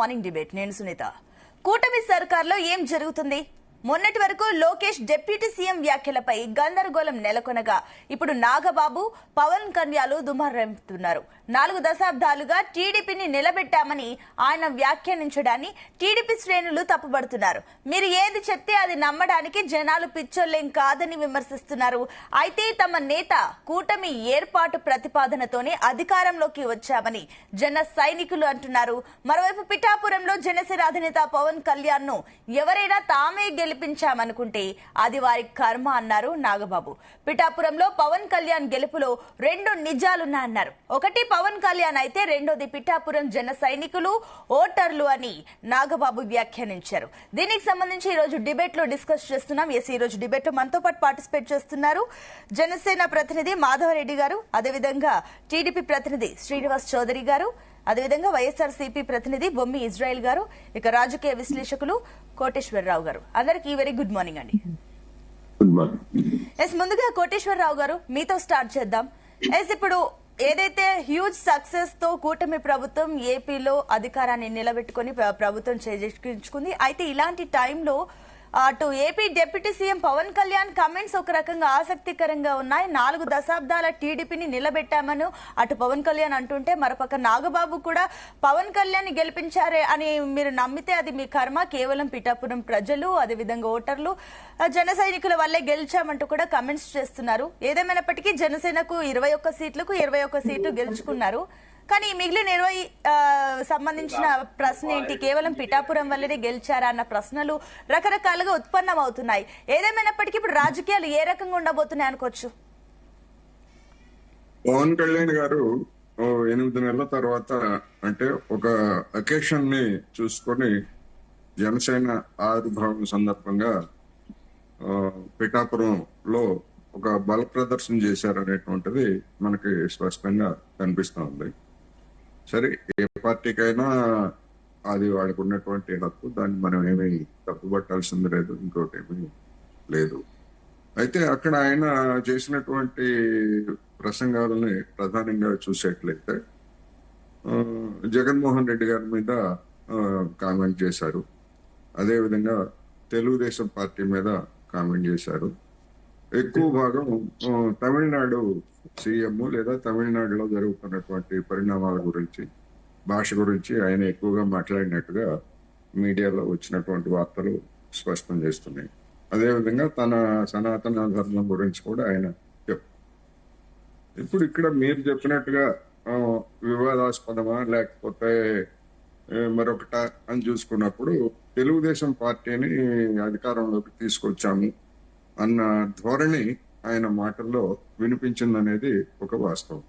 Morning debate నేను సునీత. కూటమి సర్కార్లో ఏం జరుగుతుంది? మొన్నటి వరకు లోకేష్ డిప్యూటీ సీఎం వ్యాఖ్యలపై గందరగోళం నెలకొనగా ఇప్పుడు నాగబాబు, పవన్ కళ్యాణ్ దుమారెత్తుతున్నారు. 4 దశాబ్దాలుగా టీడీపీని నిలబెట్టామని ఆయన వ్యాఖ్యానించడాన్ని టీడీపీ శ్రేణులు తప్పుపడుతున్నారు. మీరు ఏది చెప్తే అది నమ్మడానికి జనాలు పిచ్చోళ్లేం కాదని విమర్శిస్తున్నారు. అయితే తమ నేత కూటమి ఏర్పాటు ప్రతిపాదనతోనే అధికారంలోకి వచ్చామని జన సైనికులు అంటున్నారు. మరోవైపు పిఠాపురంలో జనసేన అధినేత పవన్ కళ్యాణ్ ను ఎవరైనా తామే గెలిపించామనుకుంటే అది వారి కర్మ అన్నారు నాగబాబు. పిఠాపురంలో పవన్ కళ్యాణ్ గెలుపులో 2 నిజాలున్నాయన్నారు. ఒకటి పవన్ కళ్యాణ్ అయితే రెండోది పిఠాపురం జన సైనికులు, ఓటర్లు అని నాగబాబు వ్యాఖ్యానించారు. దీనికి సంబంధించి ఈ రోజు డిబేట్ లో డిస్కస్ చేస్తున్నాం. ఈ రోజు డిబేట్ లో మనతో పాటు పార్టిసిపేట్ చేస్తున్నారు జనసేన ప్రతినిధి మాధవరెడ్డి గారు, అదేవిధంగా టీడీపీ ప్రతినిధి శ్రీనివాస్ చౌదరి గారు, అదేవిధంగా వైఎస్ఆర్సీపీ ప్రతినిధి బొమ్మి ఇజ్రాయెల్ గారు, ఇక రాజకీయ విశ్లేషకులు కోటేశ్వరరావు గారు. అందరికి వెరీ గుడ్ మార్నింగ్ అండి. ముందుగా కోటేశ్వరరావు గారు మీతో స్టార్ట్ చేద్దాం. ఇప్పుడు ఏదైతే హ్యూజ్ సక్సెస్ తో కూటమి ప్రభుత్వం ఏపీలో అధికారాన్ని నిలబెట్టుకుని ప్రభుత్వం చేజిక్కించుకుంది. అయితే ఇలాంటి టైంలో అటు AP deputy CM Pawan Kalyan comments ఒక రకంగా ఆసక్తికరంగా ఉన్నాయి. 4 దశాబ్దాల టీడీపీని నిలబెట్టామని అటు పవన్ కళ్యాణ్ అంటుంటే, మరోపక్క నాగబాబు కూడా పవన్ కళ్యాణ్ గెలిపించారే అని మీరు నమ్మితే అది మీ కర్మ, కేవలం పిఠాపురం ప్రజలు, అదేవిధంగా ఓటర్లు, జన సైనికుల వల్లే గెలిచామంటూ కూడా కమెంట్స్ చేస్తున్నారు. ఏదేమైనప్పటికీ జనసేనకు 21 సీట్లకు 21 సీట్లు గెలుచుకున్నారు. కానీ మిగిలిన 20 సంబంధించిన ప్రశ్న ఏంటి? కేవలం పిఠాపురం వల్లనే గెలిచారా అన్న ప్రశ్నలు రకరకాలుగా ఉత్పన్నం అవుతున్నాయి. ఏదేమైనప్పటికీ ఇప్పుడు రాజకీయాలు ఏ రకంగా ఉండబోతున్నాయి అనుకోవచ్చు? పవన్ కళ్యాణ్ గారు 8 నెలల తర్వాత అంటే ఒక అకేషన్ ని చూసుకొని జనసేన ఆవిర్భావం సందర్భంగా పిఠాపురంలో ఒక బల ప్రదర్శన చేశారనేటువంటిది మనకి స్పష్టంగా కనిపిస్తా ఉంది. సరే, ఏ పార్టీకైనా అది వాడికి ఉన్నటువంటి హక్కు, దాన్ని మనం ఏమీ తప్పుపట్టాల్సింది లేదు, ఇంకోటి ఏమీ లేదు. అయితే అక్కడ ఆయన చేసినటువంటి ప్రసంగాలని ప్రధానంగా చూసేట్లయితే జగన్మోహన్ రెడ్డి గారి మీద కామెంట్ చేశారు. అదేవిధంగా తెలుగుదేశం పార్టీ మీద కామెంట్ చేశారు. ఎక్కువ భాగం తమిళనాడు సీఎం లేదా తమిళనాడులో జరుగుతున్నటువంటి పరిణామాల గురించి, భాష గురించి ఆయన ఎక్కువగా మాట్లాడినట్టుగా మీడియాలో వచ్చినటువంటి వార్తలు స్పష్టం చేస్తున్నాయి. అదేవిధంగా తన సనాతన ధర్మం గురించి కూడా ఆయన ఇప్పుడు ఇక్కడ మీరు చెప్పినట్టుగా వివాదాస్పదమా లేకపోతే మరొకట అని చూసుకున్నప్పుడు తెలుగుదేశం పార్టీని అధికారంలోకి తీసుకొచ్చాము అన్న ధోరణి ఆయన మాటల్లో వినిపించిందనేది ఒక వాస్తవం.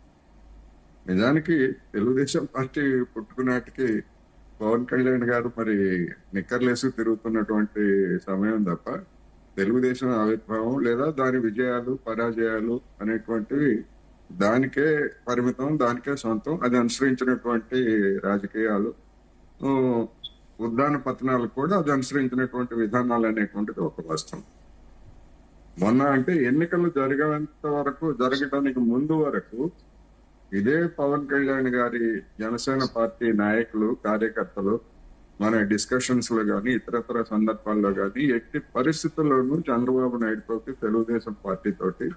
నిజానికి తెలుగుదేశం పార్టీ పుట్టుకున్నాటికి పవన్ కళ్యాణ్ గారు మరి నిక్కర్లేసి తిరుగుతున్నటువంటి సమయం తప్ప తెలుగుదేశం ఆవిర్భావం లేదా దాని విజయాలు పరాజయాలు అనేటువంటివి దానికే పరిమితం, దానికే సొంతం. అది అనుసరించినటువంటి రాజకీయాలు, ఉద్దాన పతనాలు కూడా అది అనుసరించినటువంటి విధానాలు అనేటువంటిది ఒక వాస్తవం. మొన్న అంటే ఎన్నికలు జరిగేంత వరకు, జరగడానికి ముందు వరకు ఇదే పవన్ కళ్యాణ్ గారి జనసేన పార్టీ నాయకులు, కార్యకర్తలు మన డిస్కషన్స్ లో గాని ఇతరత్ర సందర్భాల్లో గాని ఎట్టి పరిస్థితుల్లోనూ చంద్రబాబు నాయుడు తోటి, తెలుగుదేశం పార్టీ తోటి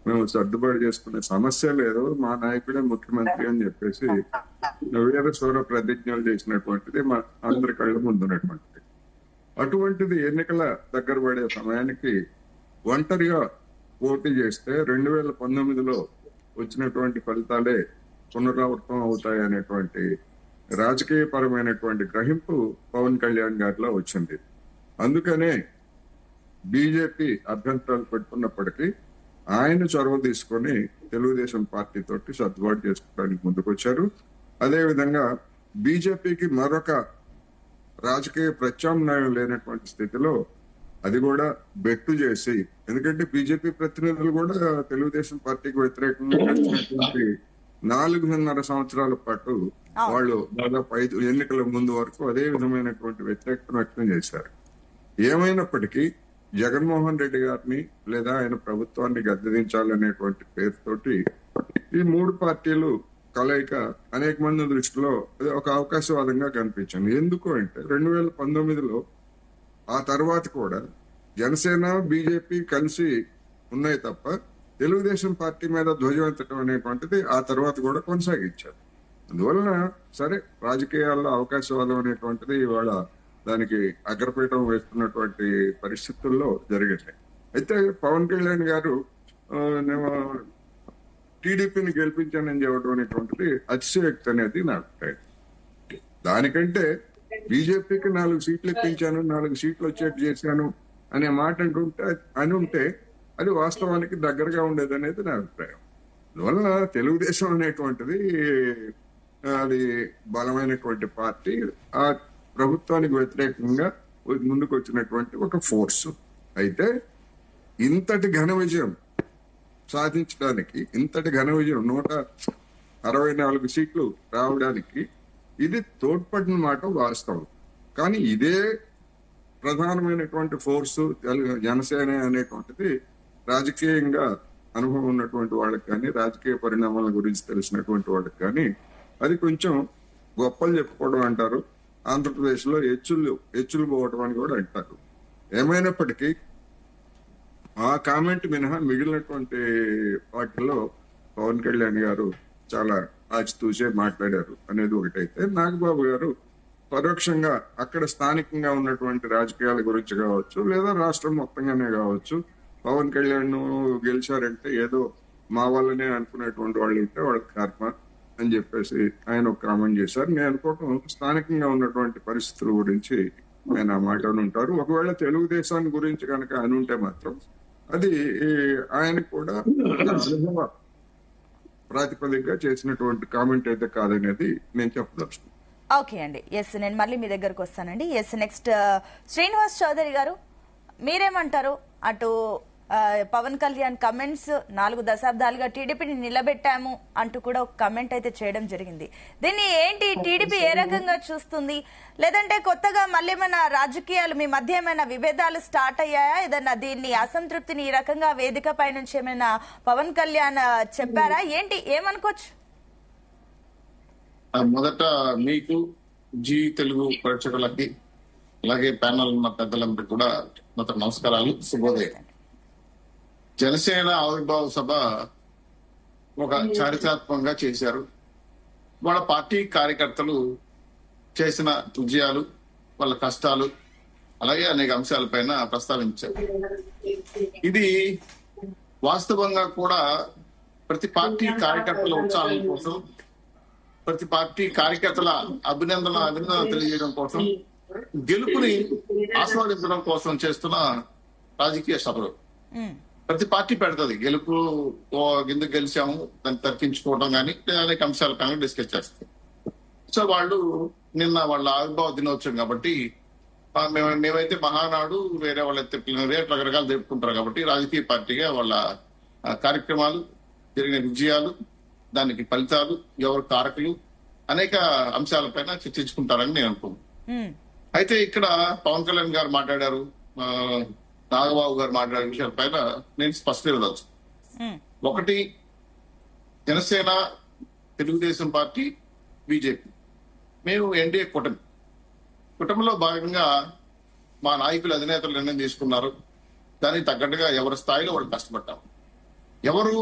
మేము సర్దుబాటు చేసుకునే సమస్య లేదు, మా నాయకుడే ముఖ్యమంత్రి అని చెప్పేసి వీర స్వర ప్రతిజ్ఞలు చేసినటువంటిది మా అందరి కళ్ళ ముందున్నటువంటిది. అటువంటిది ఎన్నికల దగ్గర పడే సమయానికి ఒంటరిగా పోటీ చేస్తే 2019లో వచ్చినటువంటి ఫలితాలే పునరావృతం అవుతాయి అనేటువంటి రాజకీయ పరమైనటువంటి గ్రహింపు పవన్ కళ్యాణ్ గారిలో వచ్చింది. అందుకనే బీజేపీ అభ్యంతరాలు పెట్టుకున్నప్పటికీ ఆయన చొరవ తీసుకొని తెలుగుదేశం పార్టీ తోటి సర్దుబాటు చేసుకోవడానికి ముందుకొచ్చారు. అదేవిధంగా బీజేపీకి మరొక రాజకీయ ప్రత్యామ్నాయం లేనటువంటి స్థితిలో అది కూడా బెట్టు చేసి, ఎందుకంటే బీజేపీ ప్రతినిధులు కూడా తెలుగుదేశం పార్టీకి వ్యతిరేకంగా నడిచినటువంటి 4.5 సంవత్సరాల పాటు వాళ్ళు దాదాపు 5 ఎన్నికల ముందు వరకు అదే విధమైనటువంటి వ్యతిరేకత వ్యక్తం చేశారు. ఏమైనప్పటికీ జగన్మోహన్ రెడ్డి గారిని లేదా ఆయన ప్రభుత్వాన్ని గద్దెదించాలనేటువంటి పేరుతోటి ఈ 3 పార్టీలు కలయిక అనేక మంది దృష్టిలో అది ఒక అవకాశవాదంగా కనిపించింది. ఎందుకు అంటే 2019లో ఆ తర్వాత కూడా జనసేన బీజేపీ కలిసి ఉన్నాయి తప్ప తెలుగుదేశం పార్టీ మీద ధ్వజమెత్తడం అనేటువంటిది ఆ తర్వాత కూడా కొనసాగించారు. అందువలన సరే రాజకీయాల్లో అవకాశవాదం అనేటువంటిది ఇవాళ దానికి అగ్రపీఠం వేస్తున్నటువంటి పరిస్థితుల్లో జరిగింది. అయితే పవన్ కళ్యాణ్ గారు నేను టీడీపీని గెలిపించానని చెప్పడం అనేటువంటిది అతిశయోక్తి అనేది నా అభిప్రాయం. దానికంటే బీజేపీకి 4 సీట్లు ఇప్పించాను, 4 సీట్లు వచ్చేట్టు చేశాను అనే మాట ఉంటే అది వాస్తవానికి దగ్గరగా ఉండేది అనేది నా అభిప్రాయం. అందువలన తెలుగుదేశం అనేటువంటిది అది బలమైనటువంటి పార్టీ, ఆ ప్రభుత్వానికి వ్యతిరేకంగా ముందుకు వచ్చినటువంటి ఒక ఫోర్స్. అయితే ఇంతటి ఘన విజయం సాధించడానికి, ఇంతటి ఘన విజయం 164 సీట్లు రావడానికి ఇది తోడ్పడిన మాట వాస్తవం. కానీ ఇదే ప్రధానమైనటువంటి ఫోర్సు జనసేన అనేటువంటిది రాజకీయంగా అనుభవం ఉన్నటువంటి వాళ్ళకి కానీ, రాజకీయ పరిణామాల గురించి తెలిసినటువంటి వాళ్ళకి కానీ అది కొంచెం గొప్పలు చెప్పుకోవడం అంటారు. ఆంధ్రప్రదేశ్ లో ఎచ్చులు పోవటం అని కూడా అంటారు. ఏమైనప్పటికీ ఆ కామెంట్ మినహా మిగిలినటువంటి వాటిల్లో పవన్ కళ్యాణ్ గారు చాలా ఆచితూసే మాట్లాడారు అనేది ఒకటైతే, నాగబాబు గారు పరోక్షంగా అక్కడ స్థానికంగా ఉన్నటువంటి రాజకీయాల గురించి కావచ్చు, లేదా రాష్ట్రం మొత్తంగానే కావచ్చు, పవన్ కళ్యాణ్ గెలిచారంటే ఏదో మా వల్లనే అనుకునేటువంటి వాళ్ళు ఉంటే వాళ్ళ కర్మ అని చెప్పేసి ఆయన ఒక కామెంట్ చేశారు. నేను అనుకోవటం స్థానికంగా ఉన్నటువంటి పరిస్థితుల గురించి ఆయన ఆ మాట ఉంటారు. ఒకవేళ తెలుగుదేశాన్ని గురించి కనుక అనుంటే మాత్రం అది ఆయన కూడా అనుభవ ప్రాతిపదికగా చేసినటువంటి కామెంట్ అయితే కాదనేది నేను చెప్పదలుచుకున్నాను. ఓకే అండి. ఎస్, నేను మళ్ళీ మీ దగ్గరకు వస్తానండి. ఎస్, నెక్స్ట్ శ్రీనివాస్ చౌదరి గారు, మీరేమంటారు? అటు పవన్ కళ్యాణ్ కమెంట్స్ 4 దశాబ్దాలుగా టీడీపీని నిలబెట్టాము అంటూ కూడా ఒక కమెంట్ అయితే చేయడం జరిగింది. దీన్ని ఏంటి టీడీపీ ఏ రకంగా చూస్తుంది? లేదంటే కొత్తగా మళ్ళీ ఏమైనా రాజకీయాలు మీ మధ్య ఏమైనా విభేదాలు స్టార్ట్ అయ్యాయా? ఏదన్నా దీన్ని అసంతృప్తిని ఈ రకంగా వేదిక పై నుంచి ఏమైనా పవన్ కళ్యాణ్ చెప్పారా? ఏంటి, ఏమనుకోవచ్చు? మొదట మీకు జీ తెలుగు ప్రేక్షకులకి అలాగే ప్యానల్ ఉన్న పెద్దలందరికీ కూడా మొదట నమస్కారాలు, శుభోదయం. జనసేన ఆవిర్భావ సభ ఒక చారిత్రాత్మకంగా చేశారు. వాళ్ళ పార్టీ కార్యకర్తలు చేసిన విజయాలు, వాళ్ళ కష్టాలు, అలాగే అనేక అంశాలపైన ప్రస్తావించారు. ఇది వాస్తవంగా కూడా ప్రతి పార్టీ కార్యకర్తల ఉత్సాహం కోసం, ప్రతి పార్టీ కార్యకర్తల అభినందన తెలియజేయడం కోసం, గెలుపుని ఆస్వాదించడం కోసం చేస్తున్న రాజకీయ సభలు. ప్రతి పార్టీ పెడుతుంది గెలుపు, ఎందుకు గెలిచాము దాన్ని తర్కించుకోవడం కానీ అనేక అంశాలు కానీ డిస్కస్ చేస్తాం. సో వాళ్ళు నిన్న వాళ్ళ ఆవిర్భావ దినోత్సవం కాబట్టి మేమైతే మహానాడు, వేరే వాళ్ళైతే రకరకాలు జరుపుకుంటారు కాబట్టి రాజకీయ పార్టీగా వాళ్ళ కార్యక్రమాలు, జరిగిన విజయాలు, దానికి ఫలితాలు, ఎవరు కారకులు, అనేక అంశాలపైన చర్చించుకుంటారని నేను అనుకుంటున్నాను. అయితే ఇక్కడ పవన్ కళ్యాణ్ గారు మాట్లాడారు, నాగబాబు గారు మాట్లాడిన విషయాలపైన నేను స్పష్టంగా ఇవ్వచ్చు. ఒకటి, జనసేన, తెలుగుదేశం పార్టీ, బీజేపీ మేము ఎన్డీఏ కుటుంబంలో భాగంగా మా నాయకులు, అధినేతలు నిర్ణయం తీసుకున్నారు. దానికి తగ్గట్టుగా ఎవరి స్థాయిలో వాళ్ళు కష్టపడ్డాం. ఎవరు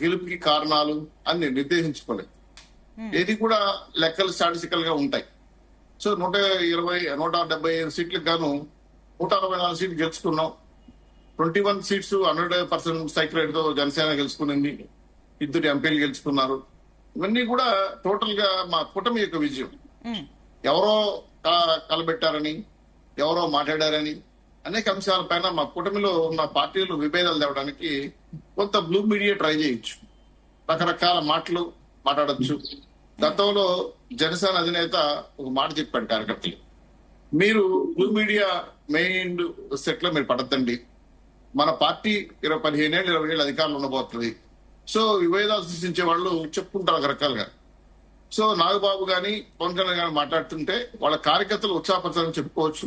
గెలుపుకి కారణాలు అని నిర్దేశించుకోలేదు. ఏది కూడా లెక్కలు స్టాటిస్టికల్ గా ఉంటాయి. సో 175 సీట్లకు గాను 164 సీట్లు గెలుచుకున్నాం. 21 సీట్స్ 100% సైకిల్ రేట్ తో జనసేన గెలుచుకునింది. 2 ఎంపీలు గెలుచుకున్నారు. ఇవన్నీ కూడా టోటల్ గా మా కూటమి యొక్క విజయం. ఎవరో కలబెట్టారని, ఎవరో మాట్లాడారని అనేక అంశాలపైన మా కూటమిలో ఉన్న పార్టీలు విభేదాలు తేవడానికి కొంత బ్లూ మీడియా ట్రై చేయొచ్చు, రకరకాల మాటలు మాట్లాడచ్చు. గతంలో జనసేన అధినేత ఒక మాట చెప్పాడు కార్యకర్తలు, మీరు బ్లూ మీడియా మెయిన్ సెట్ లో మీరు పడద్దండి, మన పార్టీ 15 ఏళ్ళు 20 ఏళ్ళు అధికారులు ఉండబోతుంది. సో విభేదాలు సృష్టించే వాళ్ళు చెప్పుకుంటారు రకరకాలుగా. సో నాగబాబు గాని పవన్ కళ్యాణ్ గాని మాట్లాడుతుంటే వాళ్ళ కార్యకర్తలు ఉత్సాహపరచాలని చెప్పుకోవచ్చు,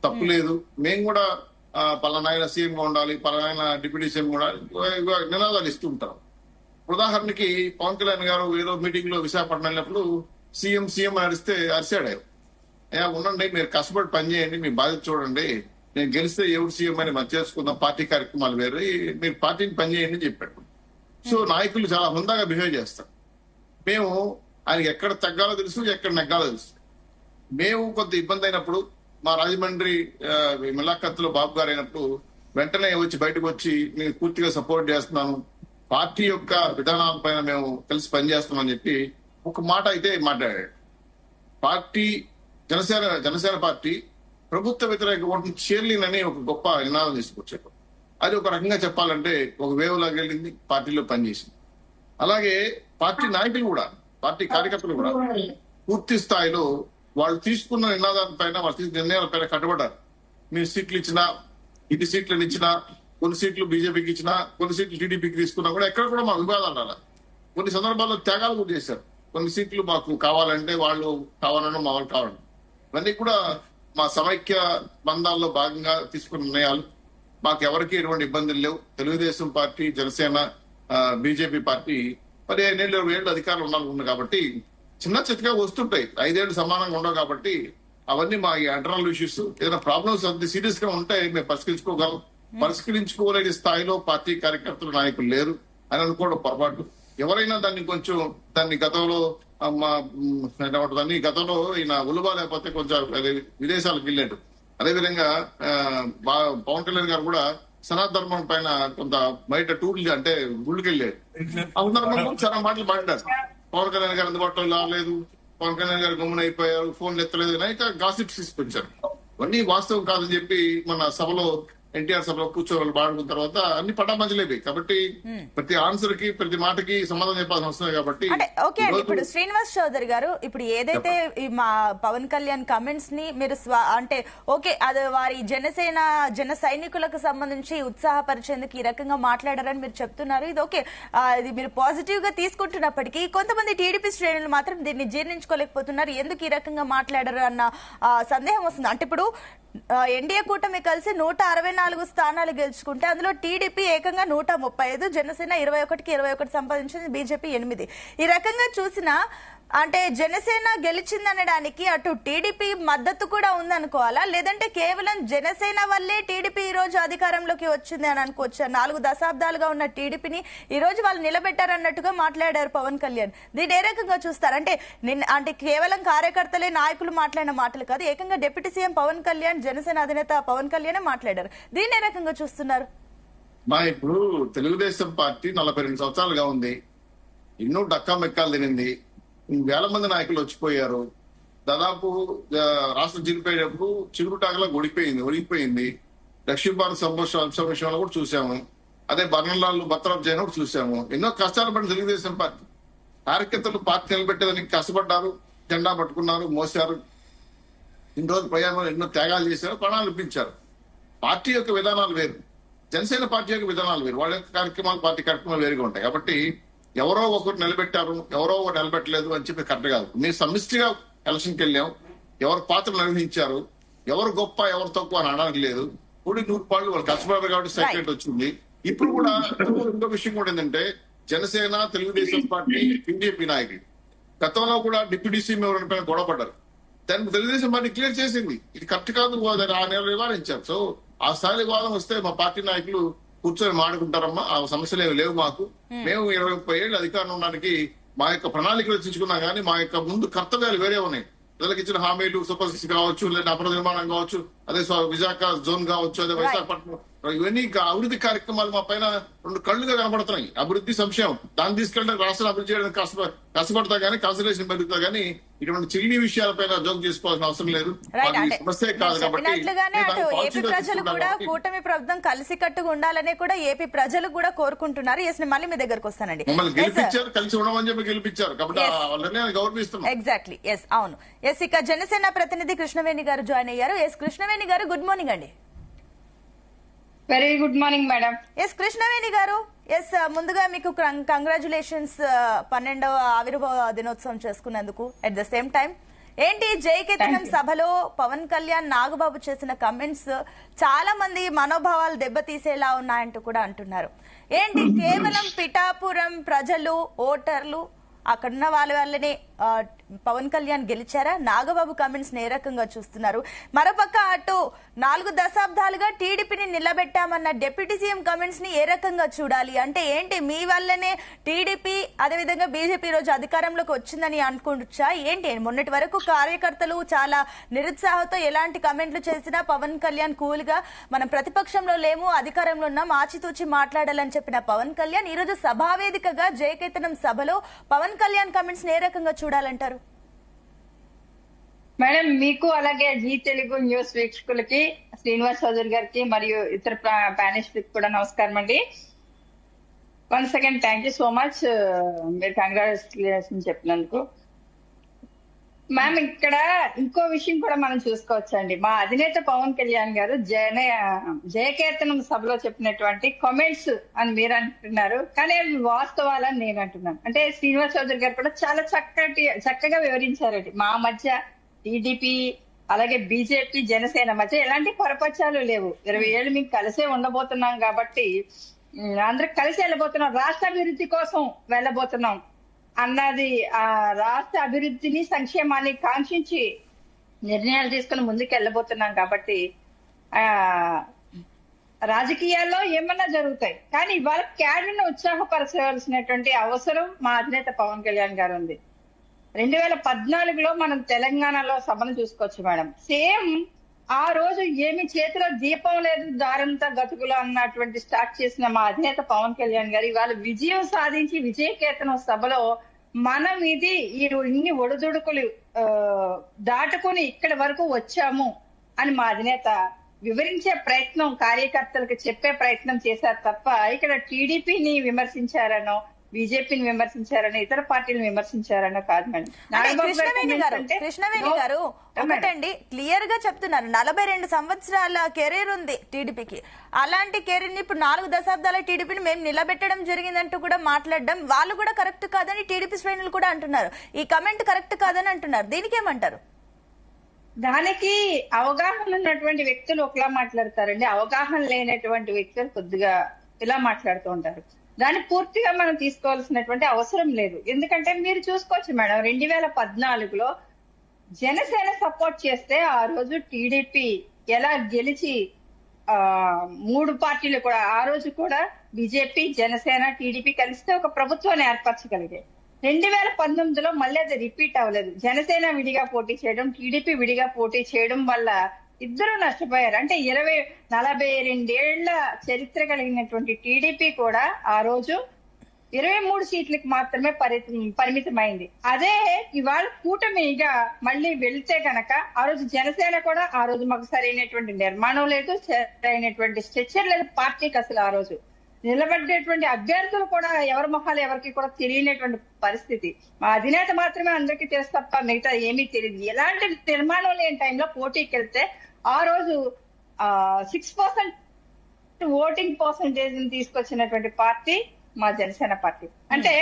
తప్పు లేదు. మేము కూడా పలానాయన సీఎం గా ఉండాలి, పలానాయన డిప్యూటీ సీఎం కూడా నినాదాలు ఇస్తూ ఉంటాం. ఉదాహరణకి పవన్ కళ్యాణ్ గారు ఏదో మీటింగ్ లో విశాఖపట్నం వెళ్ళినప్పుడు సీఎం అని అరిస్తే అరిశాడు ఆయన. ఉండండి, మీరు కష్టపడి పని చేయండి, మీ బాధ్యత చూడండి, నేను గెలిస్తే ఎవరు సీఎం అని మనం చేసుకుందాం, పార్టీ కార్యక్రమాలు వేరు, మీరు పార్టీని పని చేయండి అని చెప్పాడు. సో నాయకులు చాలా హుందాగా బిహేవ్ చేస్తారు. మేము ఆయనకి ఎక్కడ తగ్గాలో తెలుసు, ఎక్కడ నెగ్గాలో తెలుసు. మేము కొంత ఇబ్బంది అయినప్పుడు మా రాజమండ్రి మిలాఖత్తులో బాబు గారు అయినప్పుడు వెంటనే వచ్చి బయటకు వచ్చి నేను పూర్తిగా సపోర్ట్ చేస్తున్నాను, పార్టీ యొక్క విధానాలపైన మేము కలిసి పనిచేస్తామని చెప్పి ఒక మాట అయితే మాట్లాడాడు. పార్టీ జనసేన పార్టీ ప్రభుత్వ వ్యతిరేక ఓటును చీరలేనని ఒక గొప్ప నినాదం తీసుకొచ్చారు. అది ఒక రకంగా చెప్పాలంటే ఒక వేవ్ లాగా వెళ్ళింది, పార్టీలో పనిచేసింది. అలాగే పార్టీ నాయకులు కూడా, పార్టీ కార్యకర్తలు కూడా పూర్తి స్థాయిలో వాళ్ళు తీసుకున్న నినాదాలపైన, వాళ్ళు తీసుకున్న నిర్ణయాలపైన కట్టుబడ్డారు. మీరు సీట్లు ఇచ్చినా, ఇటు సీట్లను ఇచ్చినా, కొన్ని సీట్లు బీజేపీకి ఇచ్చినా, కొన్ని సీట్లు టీడీపీకి తీసుకున్నా కూడా ఎక్కడ కూడా మా వివాదాలు రాలా. కొన్ని సందర్భాల్లో త్యాగాలు కూడా చేశారు. కొన్ని సీట్లు మాకు కావాలంటే వాళ్ళు కావాలన్నా మా వాళ్ళు కావాలంటే, ఇవన్నీ కూడా మా సమైక్య బంధాల్లో భాగంగా తీసుకున్న నిర్ణయాలు. మాకు ఎవరికి ఎటువంటి ఇబ్బందులు లేవు. Telugu Desam party, Janasena, BJP party 15 ఏళ్ళు 20 ఏళ్ళు అధికారులు ఉండాలనుకున్నాయి కాబట్టి చిన్న చిత్తగా వస్తుంటాయి, 5 ఏళ్ళు సమానంగా ఉండవు కాబట్టి అవన్నీ మా ఇంటర్నల్ ఇష్యూస్. ఏదైనా ప్రాబ్లమ్స్ అంత సీరియస్ గా ఉంటే మేము పరిష్కరించుకోగలం. పరిష్కరించుకోలేని స్థాయిలో పార్టీ కార్యకర్తలు, నాయకులు లేరు అని అనుకోవడం పొరపాటు. ఎవరైనా దాన్ని గతంలో గతంలో ఈయన ఉలువా లేకపోతే కొంచెం విదేశాలకు వెళ్ళాడు. అదేవిధంగా పవన్ కళ్యాణ్ గారు కూడా సనాతన ధర్మం పైన కొంత బయట టూర్లు అంటే గుళ్ళకి వెళ్ళాడు. ఆ సందర్భంలో చాలా మాటలు మాట్లాడారు. పవన్ కళ్యాణ్ గారు అందుబాటులో రాలేదు, పవన్ కళ్యాణ్ గారు గమ్మున అయిపోయారు, ఫోన్లు ఎత్తలేదు, అనేక గాసిప్స్ తీసుకొచ్చారు. అవన్నీ వాస్తవం కాదని చెప్పి మన సభలో, ఎన్టీఆర్ సభలో కూర్చోవాలి మాట్లాడుకున్న తర్వాత అన్ని పటామంచలేవి. కాబట్టి ప్రతి ఆన్సర్ కి, ప్రతి మాటకి సమాధానం చెప్పాల్సిన అవసరం కాబట్టి. ఓకే అండి, ఇప్పుడు శ్రీనివాస్ చౌదరి గారు, ఇప్పుడు ఏదైతే మా పవన్ కళ్యాణ్ కమెంట్స్ ని మీరు అంటే ఓకే, అది వారి జన సైనికులకు సంబంధించి ఉత్సాహపరిచేందుకు ఈ రకంగా మాట్లాడారని మీరు చెప్తున్నారు. ఇది ఓకే, ఇది మీరు పాజిటివ్ గా తీసుకుంటున్నప్పటికీ కొంతమంది టీడీపీ శ్రేణులు మాత్రం దీన్ని జీర్ణించుకోలేకపోతున్నారు. ఎందుకు ఈ రకంగా మాట్లాడారు అన్న సందేహం వస్తుంది. అంటే ఇప్పుడు ఎన్డీఏ కూటమి కలిసి 164 స్థానాలు గెలుచుకుంటే అందులో టీడీపీ ఏకంగా 135, జనసేన 21కి 21 సంపాదించింది, బీజేపీ 8. ఈ రకంగా చూసినా అంటే జనసేన గెలిచిందనడానికి అటు టీడీపీ మద్దతు కూడా ఉందనుకోవాలా, లేదంటే కేవలం జనసేన వల్లే టీడీపీ ఈ రోజు అధికారంలోకి వచ్చింది అని అనుకోవచ్చా? 4 దశాబ్దాలుగా ఉన్న టీడీపీని ఈ రోజు వాళ్ళు నిలబెట్టారన్నట్టుగా మాట్లాడారు పవన్ కళ్యాణ్. దీన్ని ఏ రకంగా చూస్తారు? అంటే కేవలం కార్యకర్తలే, నాయకులు మాట్లాడిన మాటలు కాదు, ఏకంగా డిప్యూటీ సీఎం పవన్ కళ్యాణ్, జనసేన అధినేత పవన్ కళ్యాణ్ మాట్లాడారు. దీన్ని ఏ రకంగా చూస్తున్నారు? ఇప్పుడు తెలుగుదేశం పార్టీ 42 సంవత్సరాలుగా ఉంది, ఎన్నో డక్కా మెక్కాలు తినింది, వేల మంది నాయకులు వచ్చిపోయారు. దాదాపు రాష్ట్రం చిరిపోయేటప్పుడు చిరుకుటాకలా ఒడిగిపోయింది. దక్షిణ భారత అంశం విషయంలో కూడా చూసాము. అదే బర్ణలాల్ బత్రాప్ జైన్ కూడా చూసాము. ఎన్నో కష్టాలు పడిన తెలుగుదేశం పార్టీ కార్యకర్తలు పార్టీ నిలబెట్టేదానికి కష్టపడ్డారు, జెండా పట్టుకున్నారు, మోసారు. ఇన్ని రోజులు ప్రయాణంలో ఎన్నో త్యాగాలు చేశారు, ప్రాణాలు ఇప్పించారు. పార్టీ యొక్క విధానాలు వేరు, జనసేన పార్టీ యొక్క విధానాలు వేరు, వాళ్ళ యొక్క కార్యక్రమాలు, పార్టీ కార్యక్రమాలు వేరుగా ఉంటాయి. కాబట్టి ఎవరో ఒకరు నిలబెట్టారు, ఎవరో ఒకరు నిలబెట్టలేదు అని చెప్పి కరెక్ట్ కాదు. మేము సమిష్టిగా ఎలక్షన్కి వెళ్ళాం, ఎవరు పాత్ర నిర్వహించారు, ఎవరు గొప్ప ఎవరు తక్కువ అని అనడానికి లేదు. 100 పాళ్ళు వాళ్ళు కష్టపడారు కాబట్టి సెక్రటరీ వచ్చింది. ఇప్పుడు కూడా ఇంకో విషయం కూడా ఏంటంటే, జనసేన, తెలుగుదేశం పార్టీ, బీజేపీ నాయకులు గతంలో కూడా డిప్యూటీ సీఎం ఎవరిపైన గొడవపడ్డారు. దాన్ని తెలుగుదేశం పార్టీ క్లియర్ చేసింది, ఇది కరెక్ట్ కాదు, ఆ నెల నివారించారు. సో ఆ స్థాయి వివాదం వస్తే మా పార్టీ నాయకులు కూర్చొని మాట్లాడుకుంటారమ్మా, ఆ సమస్యలు ఏమి లేవు మాకు. మేము 20-30 ఏళ్ళు అధికారంలో ఉండడానికి మా యొక్క ప్రణాళికలు రచించుకున్నా కానీ మా యొక్క ముందు కర్తవ్యాలు వేరే ఉన్నాయి. ప్రజలకు ఇచ్చిన హామీలు, సూపర్ 6 కావచ్చు, లేదా అపర నిర్మాణం కావచ్చు, అదే విశాఖ జోన్ కావచ్చు, అదే విశాఖపట్నం, ఇవన్నీ అభివృద్ధి కార్యక్రమాలు మా పైన 2 కళ్ళుగా కనబడుతున్నాయి. అభివృద్ధి, సంక్షేమం, దాన్ని తీసుకెళ్ళి రాష్ట్రాన్ని అభివృద్ధి చేయడానికి కష్టపడతా గానీ, కాన్సన్ట్రేషన్ పెరుగుతా గానీ ఇటువంటి చిల్లి విషయాలపైన జోక్ చేసుకోవాల్సిన అవసరం లేదు. సమస్య కాదు కాబట్టి ఏపీ ప్రజలు కూడా కూటమి ప్రభుత్వం కలిసి కట్టుగా ఉండాలని కూడా ఏపీ ప్రజలు కూడా కోరుకుంటున్నారు. ఎస్, మళ్ళీ మీ దగ్గరకు వస్తానండి. మమ్మల్ని గెలిపించారు, కలిసి ఉండమని చెప్పి గెలిపించారు కాబట్టి వాళ్ళని గౌరవిస్తున్నాం. ఎగ్జాక్ట్లీ, ఎస్, అవును. ఎస్, ఇక జనసేన ప్రతినిధి కృష్ణవేణి గారు జాయిన్ అయ్యారు. Yes, Krishnaveni garu, good morning అండి. Very good morning madam. Yes, Krishnaveni garu, yes, ముందుగా మీకు కంగ్రాచులేషన్స్ 12వ ఆవిర్భావ దినోత్సవం చేసుకున్నందుకు. అట్ ద సేమ్ టైం ఏంటి జయకేతనం సభలో పవన్ కళ్యాణ్ నాగబాబు చేసిన కమెంట్స్ చాలా మంది మనోభావాలు దెబ్బతీసేలా ఉన్నాయంటూ కూడా అంటున్నారు. ఏంటి కేవలం పిఠాపురం ప్రజలు ఓటర్లు అక్కడున్న వాళ్ళని పవన్ కళ్యాణ్ గెలిచారా? నాగబాబు కమెంట్స్ ఏ రకంగా చూస్తున్నారు? మరోపక్క అటు 4 దశాబ్దాలుగా టీడీపీని నిలబెట్టామన్న డిప్యూటీ సీఎం కమెంట్స్ ని ఏ రకంగా చూడాలి? అంటే ఏంటి మీ వల్లనే టీడీపీ అదేవిధంగా బీజేపీ రోజు అధికారంలోకి వచ్చిందని అనుకుంటా ఏంటి? మొన్నటి వరకు కార్యకర్తలు చాలా నిరుత్సాహంతో ఎలాంటి కమెంట్లు చేసినా పవన్ కళ్యాణ్ కూల్ గా మనం ప్రతిపక్షంలో లేము అధికారంలో ఉన్నాం ఆచితూచి మాట్లాడాలని చెప్పిన పవన్ కళ్యాణ్ ఈ రోజు సభావేదికగా జయకేతనం సభలో పవన్ కళ్యాణ్ కమెంట్స్ ఏ రకంగా చూడాలంటారు? మేడం మీకు అలాగే జీ తెలుగు న్యూస్ వీక్షకులకి శ్రీనివాస్ చౌదరి గారికి మరియు ఇతర ప్యానలిస్ట్ కూడా నమస్కారం అండి. Once again thank you so much మీరు కంగ్రాచులేషన్ చెప్పినందుకు. మ్యామ్ ఇక్కడ ఇంకో విషయం కూడా మనం చూసుకోవచ్చండి. మా అధినేత పవన్ కళ్యాణ్ గారు జయకేతనం సభలో చెప్పినటువంటి కామెంట్స్ అని మీరు అంటున్నారు, కానీ అవి వాస్తవాలని నేను అంటున్నాను. అంటే శ్రీనివాస్ చౌదరి గారు కూడా చాలా చక్కగా వివరించారండి. మా మధ్య టీడీపీ అలాగే బీజేపీ జనసేన మధ్య ఎలాంటి పొరపచ్చాలు లేవు. 20 ఏళ్ళు మేము కలిసే ఉండబోతున్నాం కాబట్టి అందరూ కలిసి వెళ్ళబోతున్నాం, రాష్ట్ర అభివృద్ధి కోసం వెళ్ళబోతున్నాం అన్నది ఆ రాష్ట్ర అభివృద్ధిని సంక్షేమాన్ని కాంక్షించి నిర్ణయాలు తీసుకుని ముందుకు వెళ్ళబోతున్నాం కాబట్టి రాజకీయాల్లో ఏమన్నా జరుగుతాయి, కానీ ఇవాళ క్యాడర్ను ఉత్సాహపరచవలసినటువంటి అవసరం మా అధినేత పవన్ కళ్యాణ్ గారు ఉంది. 2014లో మనం తెలంగాణలో సభను చూసుకోవచ్చు మేడం. సేమ్ ఆ రోజు ఏమి చేతిలో దీపం లేదు దారంతా గతుకులు అన్నటువంటి స్టార్ట్ చేసిన మా అధినేత పవన్ కళ్యాణ్ గారు ఇవాళ విజయం సాధించి విజయకేతనం సభలో మనం ఇన్ని ఒడిదుడుకులు దాటుకుని ఇక్కడి వరకు వచ్చాము అని మా అధినేత వివరించే ప్రయత్నం, కార్యకర్తలకు చెప్పే ప్రయత్నం చేశారు తప్ప ఇక్కడ టీడీపీని విమర్శించారనో బీజేపీని విమర్శించారనో ఇతర పార్టీలను విమర్శించారనో కాదు మేడం. కృష్ణవేణి గారు ఒకటండి క్లియర్ గా చెప్తున్నారు, 42 సంవత్సరాల కెరీర్ ఉంది టీడీపీకి. అలాంటి కెరీర్ ని ఇప్పుడు 4 దశాబ్దాల టీడీపీని మేము నిలబెట్టడం జరిగిందంటూ కూడా మాట్లాడడం వాళ్ళు కూడా కరెక్ట్ కాదని టీడీపీ శ్రేణులు కూడా అంటున్నారు. ఈ కమెంట్ కరెక్ట్ కాదని అంటున్నారు, దీనికి ఏమంటారు? దానికి అవగాహన ఉన్నటువంటి వ్యక్తులు ఒకలా మాట్లాడతారండి, అవగాహన లేనటువంటి వ్యక్తులు కొద్దిగా ఇలా మాట్లాడుతూ ఉంటారు. దాన్ని పూర్తిగా మనం తీసుకోవాల్సినటువంటి అవసరం లేదు. ఎందుకంటే మీరు చూసుకోవచ్చు మేడం, 2014లో జనసేన సపోర్ట్ చేస్తే ఆ రోజు టీడీపీ ఎలా గెలిచి 3 పార్టీలు కూడా ఆ రోజు కూడా బీజేపీ జనసేన టీడీపీ కలిస్తే ఒక ప్రభుత్వాన్ని ఏర్పరచగలిగాయి. 2019లో మళ్ళీ అది రిపీట్ అవ్వలేదు. జనసేన విడిగా పోటీ చేయడం, టీడీపీ విడిగా పోటీ చేయడం వల్ల ఇద్దరు నష్టపోయారు. అంటే 42 ఏళ్ల చరిత్ర కలిగినటువంటి టీడీపీ కూడా ఆ రోజు 23 సీట్లకు మాత్రమే పరిమితమైంది. అదే ఇవాళ కూటమిగా మళ్ళీ వెళ్తే గనక ఆ రోజు జనసేన కూడా ఆ రోజు మాకు సరైనటువంటి నిర్మాణం లేదు, సరైనటువంటి స్ట్రక్చర్ లేదు పార్టీకి. అసలు ఆ రోజు నిలబడేటువంటి అభ్యర్థులు కూడా ఎవరి మొహాలు ఎవరికి కూడా తెలియనటువంటి పరిస్థితి. మా అధినేత మాత్రమే అందరికీ తెలుసు తప్ప మిగతా ఏమీ తెలియదు. ఎలాంటి నిర్మాణం లేని టైంలో పోటీకి వెళ్తే ఆ రోజు 6% ఓటింగ్ పర్సంటేజ్ తీసుకొచ్చినటువంటి పార్టీ మా జనసేన పార్టీ. అంటే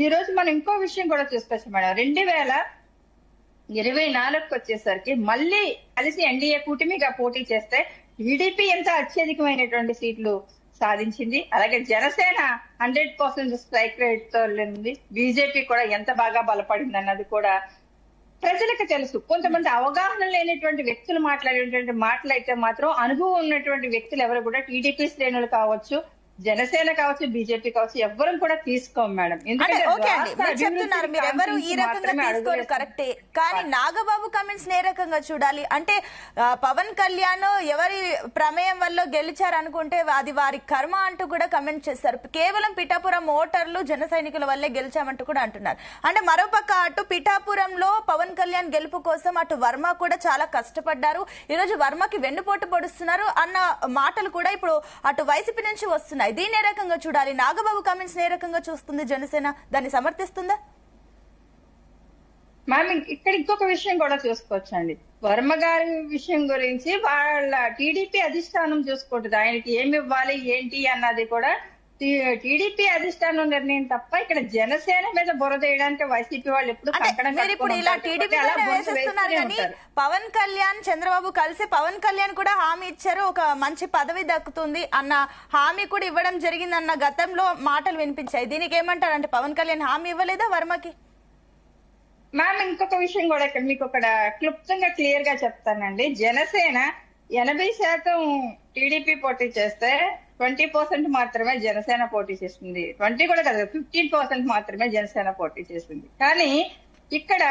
ఈ రోజు మనం ఇంకో విషయం కూడా చూసుకోవచ్చు మేడం, 2024కి వచ్చేసరికి మళ్ళీ కలిసి ఎన్డీఏ కూటమిగా పోటీ చేస్తే టీడీపీ ఎంత అత్యధికమైనటువంటి సీట్లు సాధించింది, అలాగే జనసేన 100% స్ట్రైక్ రేట్ తో ఉంది, బీజేపీ కూడా ఎంత బాగా బలపడింది అన్నది కూడా ప్రజలకు తెలుసు. కొంతమంది అవగాహన లేనటువంటి వ్యక్తులు మాట్లాడేటువంటి మాటలు అయితే మాత్రం అనుభవం ఉన్నటువంటి వ్యక్తులు ఎవరు కూడా టీడీపీ శ్రేణులు కావచ్చు, జనసేన కావచ్చు, బీజేపీ కావచ్చు, ఎవ్వరూ కూడా తీసుకోం మేడం. ఎందుకంటే చెప్తున్నారు మీరు ఎవరు ఈ రకంగా తీసుకోరు కరెక్టే, కానీ నాగబాబు కమెంట్స్ ఏ రకంగా చూడాలి? అంటే పవన్ కళ్యాణ్ ఎవరి ప్రమేయం వల్ల గెలిచారు అనుకుంటే అది వారి కర్మ అంటూ కూడా కమెంట్ చేస్తారు. కేవలం పిఠాపురం ఓటర్లు జన సైనికుల వల్లే గెలిచామంటూ కూడా అంటున్నారు. అంటే మరోపక్క అటు పిఠాపురంలో పవన్ కళ్యాణ్ గెలుపు కోసం అటు వర్మ కూడా చాలా కష్టపడ్డారు, ఈ రోజు వర్మకి వెన్నుపోటు పొడుస్తున్నారు అన్న మాటలు కూడా ఇప్పుడు అటు వైసీపీ నుంచి వస్తున్నాయి. దీన్ని ఏ రకంగా చూడాలి? నాగబాబు కామెంట్స్ ఏ రకంగా చూస్తుంది జనసేన? దాన్ని సమర్థిస్తుందా? మ్యామ్ ఇక్కడ ఇంకొక విషయం కూడా చూసుకోవచ్చండి. వర్మ గారి విషయం గురించి వాళ్ళ టీడీపీ అధిష్టానం చూసుకుంటుంది, ఆయనకి ఏమి ఇవ్వాలి ఏంటి అన్నది కూడా టీడీపీ అధిష్టానం నిర్ణయం తప్ప ఇక్కడ జనసేన మీద బురద వేయడానికి వైసీపీ వాళ్ళు ఎప్పుడు కంకణం మీరు ఇప్పుడు ఇలా టీడీపీ వేసేస్తున్నారు కానీ పవన్ కళ్యాణ్ చంద్రబాబు కలిసి పవన్ కళ్యాణ్ కూడా హామీ ఇచ్చారు, ఒక మంచి పదవి దక్కుతుంది అన్న హామీ కూడా ఇవ్వడం జరిగిందన్న గతంలో మాటలు వినిపించాయి. దీనికి ఏమంటారు? అంటే పవన్ కళ్యాణ్ హామీ ఇవ్వలేదా వర్మకి? మ్యామ్ ఇంకొక విషయం కూడా ఇక్కడ మీకు ఒక క్లుప్తంగా క్లియర్ గా చెప్తానండి. జనసేన 80% టీడీపీ పోటీ చేస్తే 20% మాత్రమే జనసేన పోటీ చేస్తుంది. 20 కూడా కాదు, 15% మాత్రమే జనసేన పోటీ చేస్తుంది. కానీ ఇక్కడ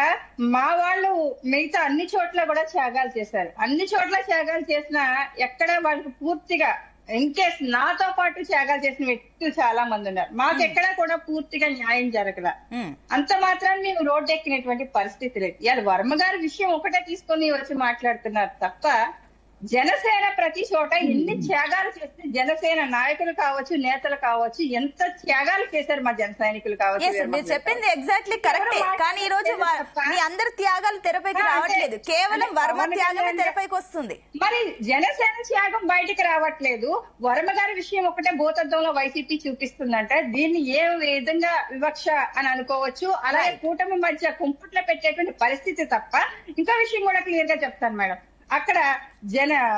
మా వాళ్ళు మిగతా అన్ని చోట్ల కూడా త్యాగాలు చేశారు. అన్ని చోట్ల త్యాగాలు చేసినా ఎక్కడ వాళ్ళకి పూర్తిగా ఇన్ కేస్ నాతో పాటు త్యాగాలు చేసిన వ్యక్తులు చాలా మంది ఉన్నారు. మాకు ఎక్కడా కూడా పూర్తిగా న్యాయం జరగల. అంత మాత్రాన్ని మేము రోడ్డు ఎక్కినటువంటి పరిస్థితి లేదు. ఇవాళ వర్మ గారి విషయం ఒకటే తీసుకొని వచ్చి మాట్లాడుతున్నారు తప్ప జనసేన ప్రతి చోట ఎన్ని త్యాగాలు చేస్తే జనసేన నాయకులు కావచ్చు, నేతలు కావచ్చు, ఎంత త్యాగాలు చేశారు మా జన సైనికులు కావచ్చు. మీరు చెప్పింది ఎగ్జాక్ట్లీ కరెక్టే. కానీ ఈ రోజు మీ అందరి త్యాగాలు తెరపైకి రావట్లేదు, కేవలం వర్మ త్యాగమే తెరపైకి వస్తుంది. మరి జనసేన త్యాగం బయటికి రావట్లేదు. వర్మ గారి విషయం ఒకటే భూతత్వంలో వైసీపీ చూపిస్తుందంటే దీన్ని ఏ విధంగా వివక్ష అని అనుకోవచ్చు. అలాగే కూటమి మధ్య కుంపుట్లో పెట్టేటువంటి పరిస్థితి తప్ప ఇంకో విషయం కూడా క్లియర్ గా చెప్తాను మేడం. అక్కడ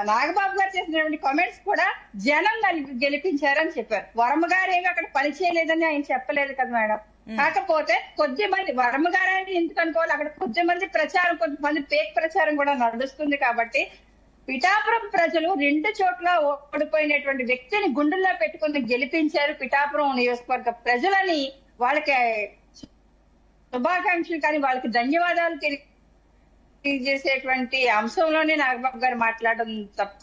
నాగబాబు గారు చేసినటువంటి కామెంట్స్ కూడా జనం గెలిపించారని చెప్పారు. వర్మ గారు ఏమి అక్కడ పని చేయలేదని ఆయన చెప్పలేదు కదా మేడం. కాకపోతే కొద్ది మంది వర్మ గారు అని ఎందుకు అనుకోవాలి, అక్కడ కొద్ది మంది ప్రచారం, కొంతమంది ఫేక్ ప్రచారం కూడా నడుస్తుంది. కాబట్టి పిఠాపురం ప్రజలు 2 చోట్ల ఓడిపోయినటువంటి వ్యక్తిని గుండెల్లో పెట్టుకుని గెలిపించారు. పిఠాపురం నియోజకవర్గ ప్రజలని వాళ్ళకి శుభాకాంక్షలు కానీ వాళ్ళకి ధన్యవాదాలు తెలియజేసేటువంటి అంశంలోనే నాగబాబు గారు మాట్లాడడం తప్ప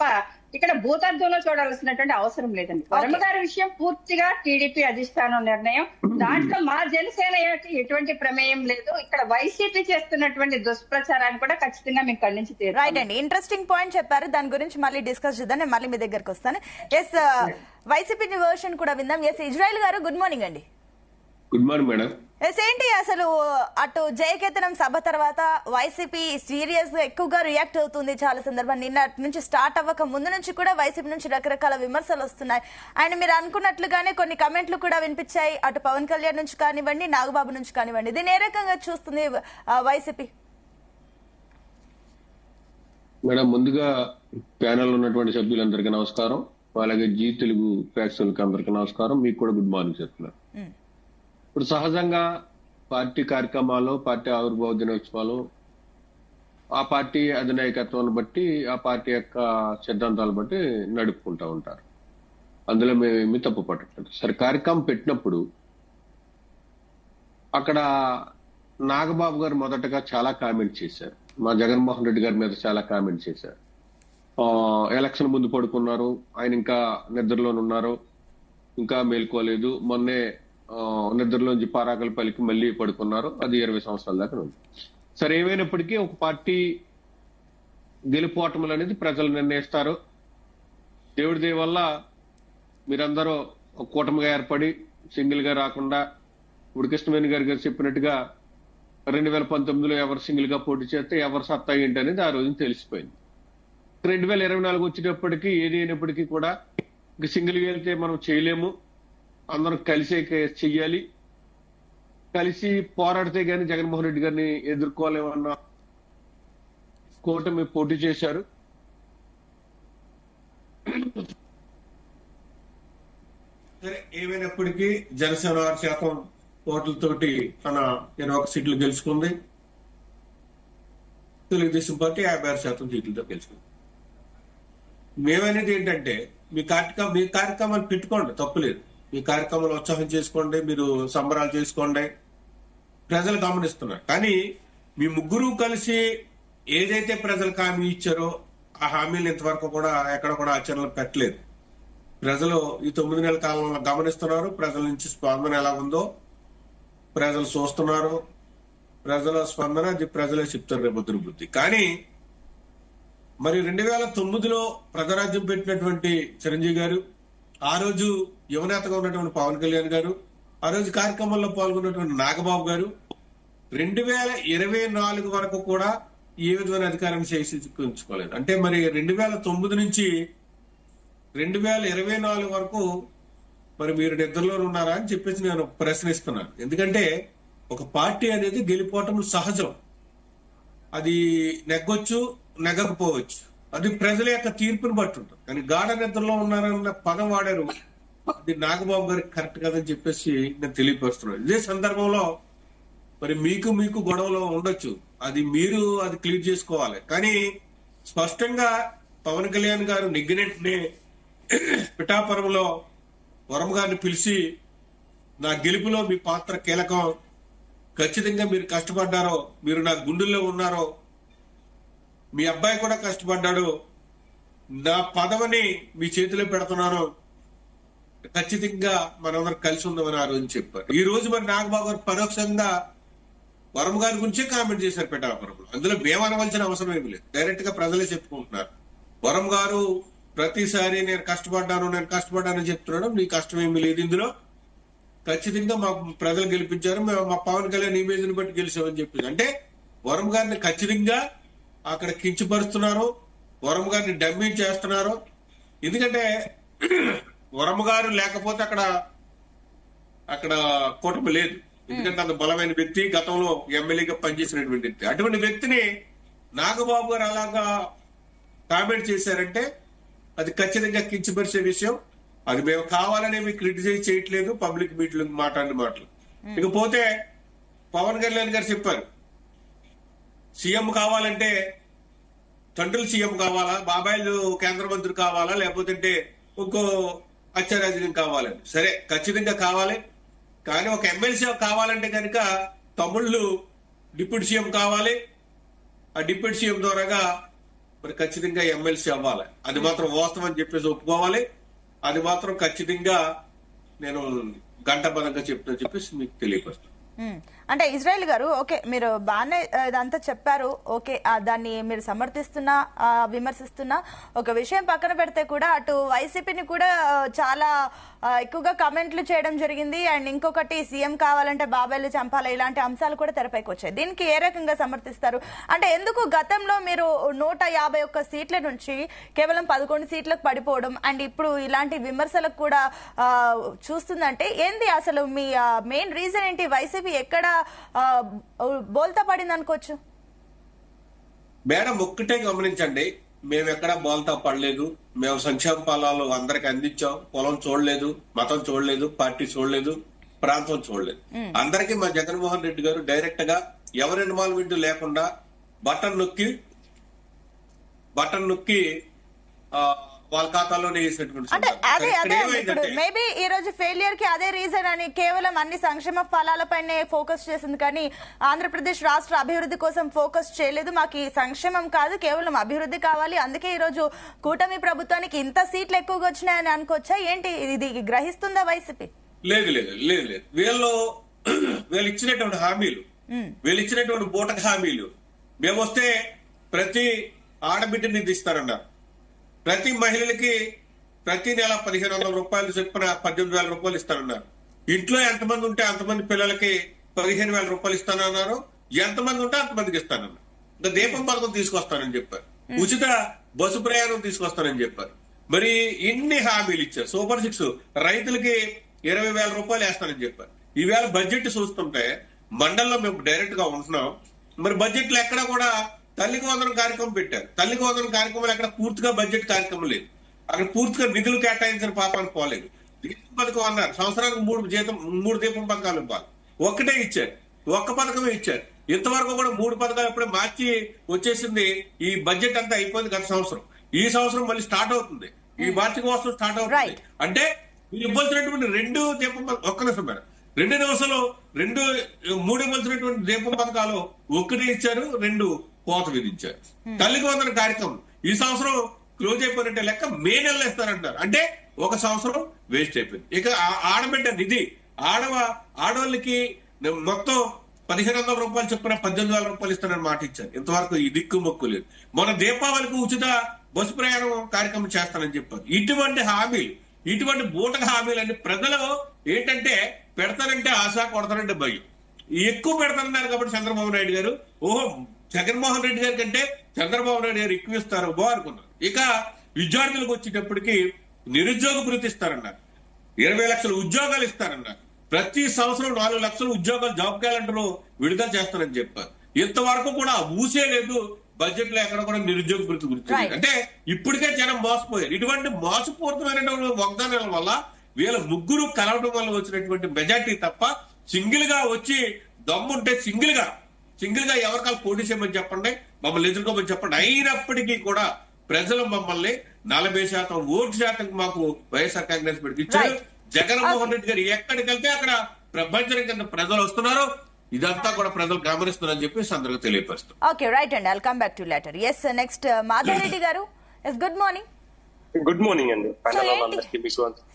ఇక్కడ భూతత్వంలో చూడాల్సినటువంటి అవసరం లేదండి. వర్మ గారి విషయం పూర్తిగా టీడీపీ అధిష్టానం నిర్ణయం. దాంట్లో మా జనసేన ఎటువంటి ప్రమేయం లేదు. ఇక్కడ వైసీపీ చేస్తున్నటువంటి దుష్ప్రచారాన్ని కూడా ఖచ్చితంగా మేము ఖండించి తీరాలి. రైట్ అండి, ఇంట్రెస్టింగ్ పాయింట్ చెప్పారు. దాని గురించి మళ్ళీ డిస్కస్ చేద్దాం. నేను మళ్ళీ మీ దగ్గరకు వస్తాను. ఎస్, వైసీపీ వర్షన్ కూడా విందాం. ఎస్, ఇజ్రాయెల్ గారు గుడ్ మార్నింగ్ అండి. Good morning madam. ఏంటి అసలు అటు జయకేతనం సభ తర్వాత వైసీపీ సీరియస్ గా ఎక్కువగా రియాక్ట్ అవుతుంది చాలా సందర్భం. నిన్న నుంచి స్టార్ట్ అవ్వక ముందు నుంచి కూడా వైసీపీ నుంచి రకరకాల విమర్శలు వస్తున్నాయి. అండ్ మీరు అనుకున్నట్లుగానే కొన్ని కమెంట్లు కూడా వినిపించాయి, అటు పవన్ కళ్యాణ్ నుంచి కానివ్వండి, నాగబాబు నుంచి కానివ్వండి. దీన్ని ఏ రకంగా చూస్తుంది వైసీపీ? మేడం, ముందుగా ప్యానల్ ఉన్నటువంటి సభ్యులందరికీ నమస్కారం. అలాగే జీ తెలుగు ప్రేక్షకులకి అందరికీ నమస్కారం. మీకు కూడా గుడ్ మార్నింగ్ చెప్తున్నారు. ఇప్పుడు సహజంగా పార్టీ కార్యక్రమాలు, పార్టీ ఆవిర్భావ దినోత్సవాలు ఆ పార్టీ అధినాయకత్వాన్ని బట్టి, ఆ పార్టీ యొక్క సిద్ధాంతాలు బట్టి నడుపుకుంటూ ఉంటారు. అందులో మేమేమి తప్పు పట్టట్లేదు. సరే, కార్యక్రమం పెట్టినప్పుడు అక్కడ నాగబాబు గారు మొదటగా చాలా కామెంట్ చేశారు. మా జగన్మోహన్ రెడ్డి గారి మీద చాలా కామెంట్ చేశారు. ఎలక్షన్ ముందు పడుకున్నారు, ఆయన ఇంకా నిద్రలోనున్నారు, ఇంకా మేల్కోలేదు, మొన్నే నిద్రలోంచి పారాకలు పలికి మళ్ళీ పడుకున్నారు, అది 20 సంవత్సరాల దాకా ఉంది. సరే, ఏమైనప్పటికీ ఒక పార్టీ గెలుపోవటములు అనేది ప్రజలు నిర్ణయిస్తారు. దేవుడి దయ వల్ల మీరందరూ ఒక కూటమిగా ఏర్పడి సింగిల్ గా రాకుండా, ఇప్పుడు కృష్ణవేణి గారు చెప్పినట్టుగా 2019లో ఎవరు సింగిల్ గా పోటీ చేస్తే ఎవరు సత్తా ఏంటి అనేది ఆ రోజున తెలిసిపోయింది. 2024 వచ్చేటప్పటికీ ఏది అయినప్పటికీ కూడా సింగిల్ గా వెళ్తే మనం చేయలేము, అందరం కలిసే చెయ్యాలి, కలిసి పోరాడితే గాని జగన్మోహన్ రెడ్డి గారిని ఎదుర్కోలేమన్న కూటమి పోటీ చేశారు. సరే, ఏమైనప్పటికీ జనసేన 6% ఓట్లతోటి తన 21 సీట్లు గెలుచుకుంది. తెలుగుదేశం పార్టీ 56% సీట్లతో గెలుచుకుంది. మేమనేది ఏంటంటే మీ కార్యక్రమాలు పెట్టుకోండి, తప్పులేదు. మీ కార్యక్రమాలు ఉత్సాహం చేసుకోండి, మీరు సంబరాలు చేసుకోండి, ప్రజలు గమనిస్తున్నారు. కానీ మీ ముగ్గురు కలిసి ఏదైతే ప్రజలకు హామీ ఇచ్చారో ఆ హామీలు ఇంతవరకు కూడా ఎక్కడ కూడా ఆచరణలో పెట్టలేదు. ప్రజలు ఈ 9 నెలల కాలంలో గమనిస్తున్నారు. ప్రజల నుంచి స్పందన ఎలా ఉందో ప్రజలు చూస్తున్నారు. ప్రజల స్పందన అది ప్రజలే చెప్తారు రేపొద్దున బుద్ధి. కానీ మరి 2009లో ప్రజారాజ్యం పెట్టినటువంటి చిరంజీవి గారు, ఆ రోజు యువనేతగా ఉన్నటువంటి పవన్ కళ్యాణ్ గారు, ఆ రోజు కార్యక్రమంలో పాల్గొన్నటువంటి నాగబాబు గారు 2024 వరకు కూడా ఏ విధమైన అధికారాన్ని చేయించుకోలేదు. అంటే మరి 2009 నుంచి 2024 వరకు మరి మీరు నిద్రలో ఉన్నారా అని చెప్పేసి నేను ప్రశ్నిస్తున్నాను. ఎందుకంటే ఒక పార్టీ అనేది గెలిపోవటం సహజం. అది నెగ్గొచ్చు, నెగ్గకపోవచ్చు. అది ప్రజల యొక్క తీర్పుని బట్టి ఉంటుంది. కానీ గాఢ నిద్రలో ఉన్నారన్న పదం వాడారు, అది నాగబాబు గారికి కరెక్ట్ కదని చెప్పేసి నేను తెలియపరుస్తున్నాను. ఇదే సందర్భంలో మరి మీకు గొడవలో ఉండొచ్చు, అది మీరు అది క్లియర్ చేసుకోవాలి. కానీ స్పష్టంగా పవన్ కళ్యాణ్ గారు నెగ్గినట్టునే పిఠాపురంలో వరం గారిని పిలిచి నా గెలుపులో మీ పాత్ర కీలకం, ఖచ్చితంగా మీరు కష్టపడ్డారో, మీరు నా గుండెల్లో ఉన్నారో, మీ అబ్బాయి కూడా కష్టపడ్డాడు, నా పదవిని మీ చేతిలో పెడుతున్నాను, ఖచ్చితంగా మనందరం కలిసి ఉందామని ఆ రోజు చెప్పారు. ఈ రోజు మరి నాగబాబు గారు పరోక్షంగా వరం గారి గురించే కామెంట్ చేశారు పిఠాపురంలో. అందులో మేమనవలసిన అవసరం ఏమి లేదు, డైరెక్ట్ గా ప్రజలే చెప్పుకుంటున్నారు. వరం గారు ప్రతిసారి నేను కష్టపడ్డాను చెప్తున్నాడు, నీ కష్టం ఏమీ లేదు ఇందులో, ఖచ్చితంగా మా ప్రజలు గెలిపించారు, మా పవన్ కళ్యాణ్ ఇమేజ్ ని బట్టి గెలిచామని చెప్పి. అంటే వరం గారిని ఖచ్చితంగా అక్కడ కించపరుస్తున్నారు, వరం గారిని డమ్మీ చేస్తున్నారు. ఎందుకంటే వరం గారు లేకపోతే అక్కడ కూటమి లేదు. ఎందుకంటే అంత బలమైన వ్యక్తి, గతంలో ఎమ్మెల్యేగా పనిచేసినటువంటి వ్యక్తి. అటువంటి వ్యక్తిని నాగబాబు గారు అలాగా కామెంట్ చేశారంటే అది ఖచ్చితంగా కించపరిచే విషయం. అది మేము కావాలని మీకు క్రిటిసైజ్ చేయట్లేదు, పబ్లిక్ మీట్లు మాట్లాడిన మాటలు. ఇకపోతే పవన్ కళ్యాణ్ గారు చెప్పారు, సీఎం కావాలంటే తండ్రులు సీఎం కావాలా, బాబాయిలు కేంద్ర మంత్రి కావాలా, లేకపోతే ఇంకో అత్యారాజ్యం కావాలని. సరే, ఖచ్చితంగా కావాలి. కానీ ఒక ఎమ్మెల్సీ కావాలంటే కనుక తమ్ముళ్ళు డిప్యూటీ సీఎం కావాలి. ఆ డిప్యూటీ సీఎం ద్వారాగా మరి ఖచ్చితంగా ఎమ్మెల్సీ అవ్వాలి. అది మాత్రం వాస్తవం అని చెప్పేసి ఒప్పుకోవాలి. అది మాత్రం ఖచ్చితంగా నేను గంటబద్ధంగా చెప్తున్నా చెప్పేసి మీకు తెలియపరుస్తాను. అంటే ఇజ్రాయెల్ గారు, ఓకే, మీరు బాగానే ఇదంతా చెప్పారు, ఓకే, దాన్ని మీరు సమర్థిస్తున్నా విమర్శిస్తున్నా. ఒక విషయం పక్కన పెడితే కూడా అటు వైసీపీని కూడా చాలా ఎక్కువగా కమెంట్లు చేయడం జరిగింది. అండ్ ఇంకొకటి, సీఎం కావాలంటే బాబాయిలు చంపాలి, ఇలాంటి అంశాలు కూడా తెరపైకి వచ్చాయి. దీనికి ఏ రకంగా సమర్థిస్తారు? అంటే ఎందుకు గతంలో మీరు 151 సీట్ల నుంచి కేవలం 11 సీట్లకు పడిపోవడం, అండ్ ఇప్పుడు ఇలాంటి విమర్శలకు కూడా చూస్తుందంటే ఏంది అసలు మీ మెయిన్ రీజన్ ఏంటి? వైసీపీ ఎక్కడ బోల్తా పడింది అనుకోవచ్చు? మేడం ఒక్కటే గమనించండి, మేము ఎక్కడా బోల్తా పడలేదు. మేము సంక్షేమ ఫలాలు అందరికి అందించాం. పొలం చూడలేదు, మతం చూడలేదు, పార్టీ చూడలేదు, ప్రాంతం చూడలేదు. అందరికీ మా జగన్మోహన్ రెడ్డి గారు డైరెక్ట్ గా ఎవరి ఇన్వాల్వ్మెంట్ లేకుండా బటన్ నొక్కి వాళ్ళ ఖాతాలోనే వేసినటువంటి. అంటే అదే మేబీ ఈ రోజు ఫెయిలియర్ కి అదే రీజన్ అని, కేవలం అన్ని సంక్షేమ ఫలాలపైనే ఫోకస్ చేసింది కానీ ఆంధ్రప్రదేశ్ రాష్ట్ర అభివృద్ధి కోసం ఫోకస్ చేయలేదు. మాకు ఈ సంక్షేమం కాదు, కేవలం అభివృద్ధి కావాలి, అందుకే ఈ రోజు కూటమి ప్రభుత్వానికి ఇంత సీట్లు ఎక్కువగా వచ్చినాయని అనుకోవచ్చా ఏంటి? ఇది గ్రహిస్తుందా వైసీపీ? లేదు లేదు లేదు లేదు వీళ్ళు ఇచ్చినటువంటి హామీలు, వీళ్ళు ఇచ్చినటువంటి బూటక హామీలు, మేము వస్తే ప్రతి ఆడబిడ్డని ఇస్తారన్నారు, ప్రతి మహిళలకి ప్రతి నెల 1500 రూపాయలు చొప్పున 18,000 రూపాయలు ఇస్తానన్నారు. ఇంట్లో ఎంతమంది ఉంటే అంతమంది పిల్లలకి 15,000 రూపాయలు ఇస్తానన్నారు. ఎంతమంది ఉంటే అంతమందికి ఇస్తానన్నారు. ఇంకా దీపం పథకం తీసుకొస్తానని చెప్పారు, ఉచిత బస్సు ప్రయాణం తీసుకొస్తానని చెప్పారు. మరి ఇన్ని హామీలు ఇచ్చారు. సూపర్ 6 రైతులకి 20,000 రూపాయలు వేస్తానని చెప్పారు. ఈవేళ బడ్జెట్ చూస్తుంటే మండలంలో మేము డైరెక్ట్ గా ఉంటున్నాం. మరి బడ్జెట్ లో ఎక్కడా కూడా తల్లికి వందనం కార్యక్రమం పెట్టారు. తల్లికి వందనం కార్యక్రమాలు అక్కడ పూర్తిగా బడ్జెట్ కార్యక్రమం లేదు. అక్కడ పూర్తిగా నిధులు కేటాయించిన పాపానికి పోలేదు. దీపం పథకం అన్నారు, సంవత్సరానికి 3 దీపం పథకాలు ఇవ్వాలి. ఒక్కటే ఇచ్చారు, ఒక్క పథకమే ఇచ్చారు. ఇంతవరకు కూడా 3 పథకాలు ఎప్పుడే మార్చి వచ్చేసింది. ఈ బడ్జెట్ అంతా అయిపోయింది గత సంవత్సరం. ఈ సంవత్సరం మళ్ళీ స్టార్ట్ అవుతుంది, ఈ మార్చి కోసం స్టార్ట్ అవుతుంది. అంటే మీరు ఇవ్వాల్సినటువంటి 2 దీపం, ఒక్క నిమిషం మేడం, 2 నిమిషాలు 3 ఇవ్వాల్సినటువంటి దీపం పథకాలు ఒక్కటే ఇచ్చారు, 2 కోత విధించారు. తల్లికి వందన కార్యక్రమం ఈ సంవత్సరం క్లోజ్ అయిపోయినట్టే లెక్క, మే నెలలో ఇస్తారంటారు. అంటే ఒక సంవత్సరం వేస్ట్ అయిపోయింది. ఇక ఆడబిడ్డ నిధి, ఆడవాళ్ళకి మొత్తం 1,500 రూపాయలు చొప్పున 18,000 రూపాయలు ఇస్తారని మాట ఇచ్చారు. ఇంతవరకు ఈ దిక్కు మొక్కు లేదు. మన దీపావళికి ఉచిత బస్సు ప్రయాణం కార్యక్రమం చేస్తానని చెప్పారు. ఇటువంటి హామీలు, ఇటువంటి బూటక హామీలన్నీ ప్రజలు ఏంటంటే పెడతానంటే ఆశ, కొడతానంటే భయం. ఎక్కువ పెడతానన్నారు కాబట్టి చంద్రబాబు నాయుడు గారు, ఓహో జగన్మోహన్ రెడ్డి గారి కంటే చంద్రబాబు నాయుడు గారు ఎక్కువ ఇస్తారు అనుకున్నారు. ఇక విద్యార్థులకు వచ్చేటప్పటికి నిరుద్యోగ భృతి ఇస్తారన్నారు. 20 లక్షల ఉద్యోగాలు ఇస్తారన్నారు. ప్రతి సంవత్సరం 4 లక్షల ఉద్యోగాలు జాబ్ క్యాలెండర్ విడుదల చేస్తారని చెప్పారు. ఇంతవరకు కూడా ఊసే లేదు. బడ్జెట్ లో ఎక్కడ కూడా నిరుద్యోగ వృత్తి గురించి అంటే ఇప్పటికే జనం మోసపోయారు. ఇటువంటి మోసపూరితమైనటువంటి వాగ్దానాల వల్ల వీళ్ళ ముగ్గురు కలవడం వల్ల వచ్చినటువంటి మెజార్టీ తప్ప సింగిల్ గా వచ్చి దమ్ముంటే సింగిల్ గా ఎవరికాలు పోటీ చేయమని చెప్పండి, మమ్మల్ని ఎదుర్కోమని చెప్పండి. అయినప్పటికీ కూడా ప్రజలు మమ్మల్ని 40% ఓటు శాతం మాకు వైఎస్ఆర్ కాంగ్రెస్ పార్టీకి ఇచ్చారు. జగన్మోహన్ రెడ్డి గారు ఎక్కడికి వెళ్తే అక్కడ ప్రపంచం కింద ప్రజలు వస్తున్నారు. ఇదంతా కూడా ప్రజలు గమనిస్తున్నారని చెప్పి సందర్భంగా తెలియపరుస్తారు. ఓకే, రైట్ అండి. I'll come back to later. Yes, next Madhav Reddy గారు. Yes, good morning. Good morning అండి.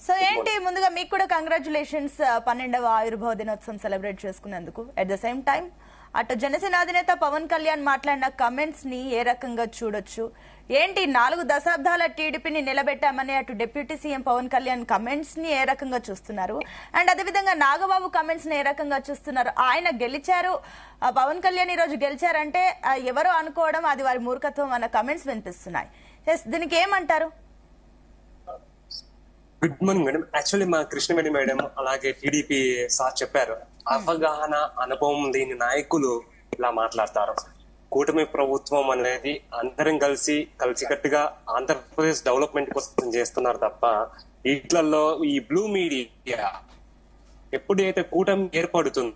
సో ఏంటి, ముందుగా మీకు కూడా కంగ్రాచులేషన్స్ 12వ ఆవిర్భావ దినోత్సవం సెలబ్రేట్ చేసుకున్నందుకు. అట్ ద సేమ్ టైం అటు జనసేన అధినేత పవన్ కళ్యాణ్ మాట్లాడిన కమెంట్స్ ని ఏ రకంగా చూడొచ్చు? ఏంటి 4 దశాబ్దాల టీడీపీని నిలబెట్టామని అటు deputy CM Pawan Kalyan comments ని ఏ రకంగా చూస్తున్నారు? అండ్ అదేవిధంగా నాగబాబు కమెంట్స్ ని ఏ రకంగా చూస్తున్నారు? ఆయన గెలిచారు, పవన్ కళ్యాణ్ ఈ రోజు గెలిచారంటే ఎవరో అనుకోవడం అది వారి మూర్ఖత్వం అన్న కమెంట్స్ వినిపిస్తున్నాయి. దీనికి ఏమంటారు? Good morning madam. యాక్చువల్లీ మా కృష్ణవేణి మేడం అలాగే టీడీపీ సార్ చెప్పారు, అవగాహన అనుభవం లేని నాయకులు ఇలా మాట్లాడతారు. కూటమి ప్రభుత్వం అనేది అందరం కలిసికట్టుగా ఆంధ్రప్రదేశ్ డెవలప్మెంట్ కోసం చేస్తున్నారు తప్ప వీటిలలో ఈ బ్లూ మీడియా ఎప్పుడైతే కూటమి ఏర్పడుతుంది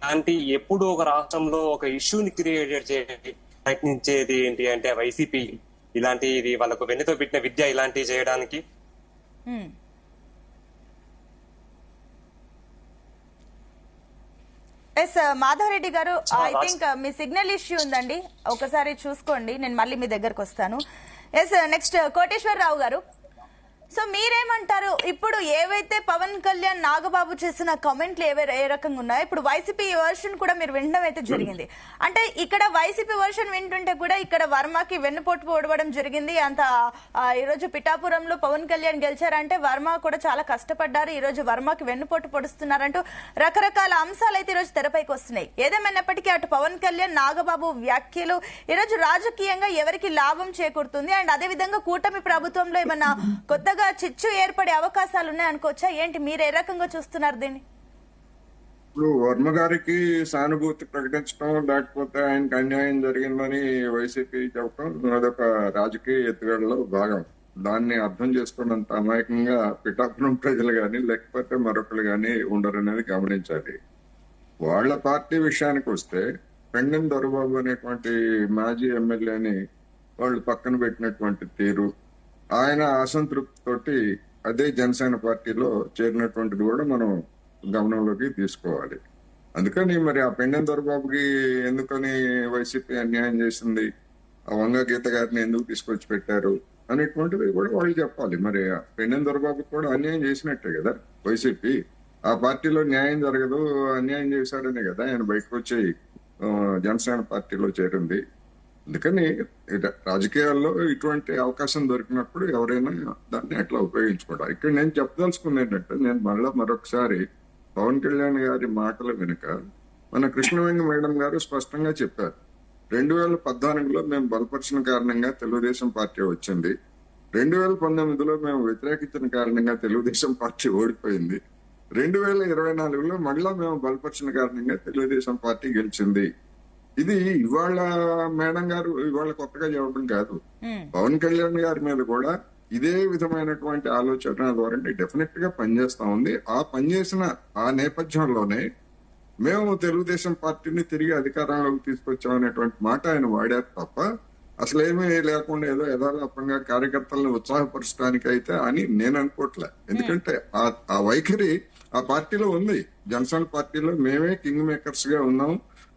అలాంటి ఎప్పుడు ఒక రాష్ట్రంలో ఒక ఇష్యూని క్రియేట్ చేసి ప్రయత్నించేది ఏంటి అంటే వైసీపీ ఇలాంటిది వాళ్ళకు వెన్నుతో పెట్టిన విద్య ఇలాంటివి చేయడానికి. ఎస్, మాధవ్ రెడ్డి గారు, I think me signal issue ఉందండి, ఒకసారి చూసుకోండి, నేను మళ్ళీ మీ దగ్గరకు వస్తాను. ఎస్, నెక్స్ట్ కోటేశ్వరరావు గారు. సో మీరేమంటారు? ఇప్పుడు ఏవైతే పవన్ కళ్యాణ్ నాగబాబు చేసిన కామెంట్లు ఏ రకంగా ఉన్నాయో, ఇప్పుడు వైసీపీ వర్షన్ కూడా మీరు వినడం అయితే జరిగింది. అంటే ఇక్కడ వైసీపీ వర్షన్ వింటుంటే కూడా ఇక్కడ వర్మకి వెన్నుపోటు పొడవడం జరిగింది. అంత ఈ రోజు పిఠాపురంలో పవన్ కళ్యాణ్ గెలిచారంటే వర్మ కూడా చాలా కష్టపడ్డారు, ఈ రోజు వర్మకి వెన్నుపోటు పొడుస్తున్నారంటూ రకరకాల అంశాలు అయితే ఈ రోజు తెరపైకి వస్తున్నాయి. ఏదేమైనప్పటికీ అటు పవన్ కళ్యాణ్ నాగబాబు వ్యాఖ్యలు ఈ రోజు రాజకీయంగా ఎవరికి లాభం చేకూరుతుంది? అండ్ అదే విధంగా కూటమి ప్రభుత్వంలో ఏమన్నా కొత్తగా చిచ్చు ఏర్పడే అవకాశాలు ఉన్నాయనుకోవచ్చా? ఏంటి, మీరు ఏ రకంగా చూస్తున్నారు దీన్ని? ఇప్పుడు వర్మ గారికి సానుభూతి ప్రకటించడం, లేకపోతే ఆయనకు అన్యాయం జరిగిందని వైసీపీ చెప్పడం అదొక రాజకీయ ఎత్తుగడలో భాగం. దాన్ని అర్థం చేసుకున్నంత అమాయకంగా పిఠాపురం ప్రజలు గాని లేకపోతే మరొకరు గాని ఉండరనేది గమనించాలి. వాళ్ల పార్టీ విషయానికి వస్తే పెండెం దొరబాబు అనేటువంటి మాజీ ఎమ్మెల్యేని వాళ్ళు పక్కన పెట్టినటువంటి తీరు, ఆయన అసంతృప్తితోటి అదే జనసేన పార్టీలో చేరినటువంటిది కూడా మనం గమనంలోకి తీసుకోవాలి. అందుకని మరి ఆ పెండెం దొరబాబుకి ఎందుకని వైసీపీ అన్యాయం చేసింది, ఆ వంగ గీత గారిని ఎందుకు తీసుకొచ్చి పెట్టారు అనేటువంటిది కూడా వాళ్ళు చెప్పాలి. మరి పెండెం దొరబాబుకి కూడా అన్యాయం చేసినట్టే కదా వైసీపీ. ఆ పార్టీలో న్యాయం జరగదు, అన్యాయం చేశాడనే కదా ఆయన బయటకు వచ్చి జనసేన పార్టీలో చేరింది. అందుకని రాజకీయాల్లో ఇటువంటి అవకాశం దొరికినప్పుడు ఎవరైనా దాన్ని అట్లా ఉపయోగించుకుంటారు. ఇక్కడ నేను చెప్పదలుచుకుంది ఏంటంటే, నేను మరొకసారి పవన్ కళ్యాణ్ గారి మాటలు వెనుక మన కృష్ణవేణి మేడం గారు స్పష్టంగా చెప్పారు. 2014లో మేము బలపరిచిన కారణంగా తెలుగుదేశం పార్టీ వచ్చింది, 2019లో మేము వ్యతిరేకించిన కారణంగా తెలుగుదేశం పార్టీ ఓడిపోయింది, 2024లో మళ్ళా మేము బలపరిచిన కారణంగా తెలుగుదేశం పార్టీ గెలిచింది. ఇది ఇవాళ మేడం గారు ఇవాళ కొత్తగా చెప్పడం కాదు. పవన్ కళ్యాణ్ గారి మీద కూడా ఇదే విధమైనటువంటి ఆలోచన ద్వారా డెఫినెట్ గా పనిచేస్తా ఉంది. ఆ పనిచేసిన ఆ నేపథ్యంలోనే మేము తెలుగుదేశం పార్టీని తిరిగి అధికారంలోకి తీసుకొచ్చామనేటువంటి మాట ఆయన వాడారు తప్ప అసలేమీ లేకుండా ఏదో యథాలాపంగా కార్యకర్తలను ఉత్సాహపరచడానికి అయితే అని నేను అనుకోవట్లే. ఎందుకంటే ఆ వైఖరి ఆ పార్టీలో ఉంది. జనసేన పార్టీలో మేమే కింగ్ మేకర్స్ గా ఉన్నాం.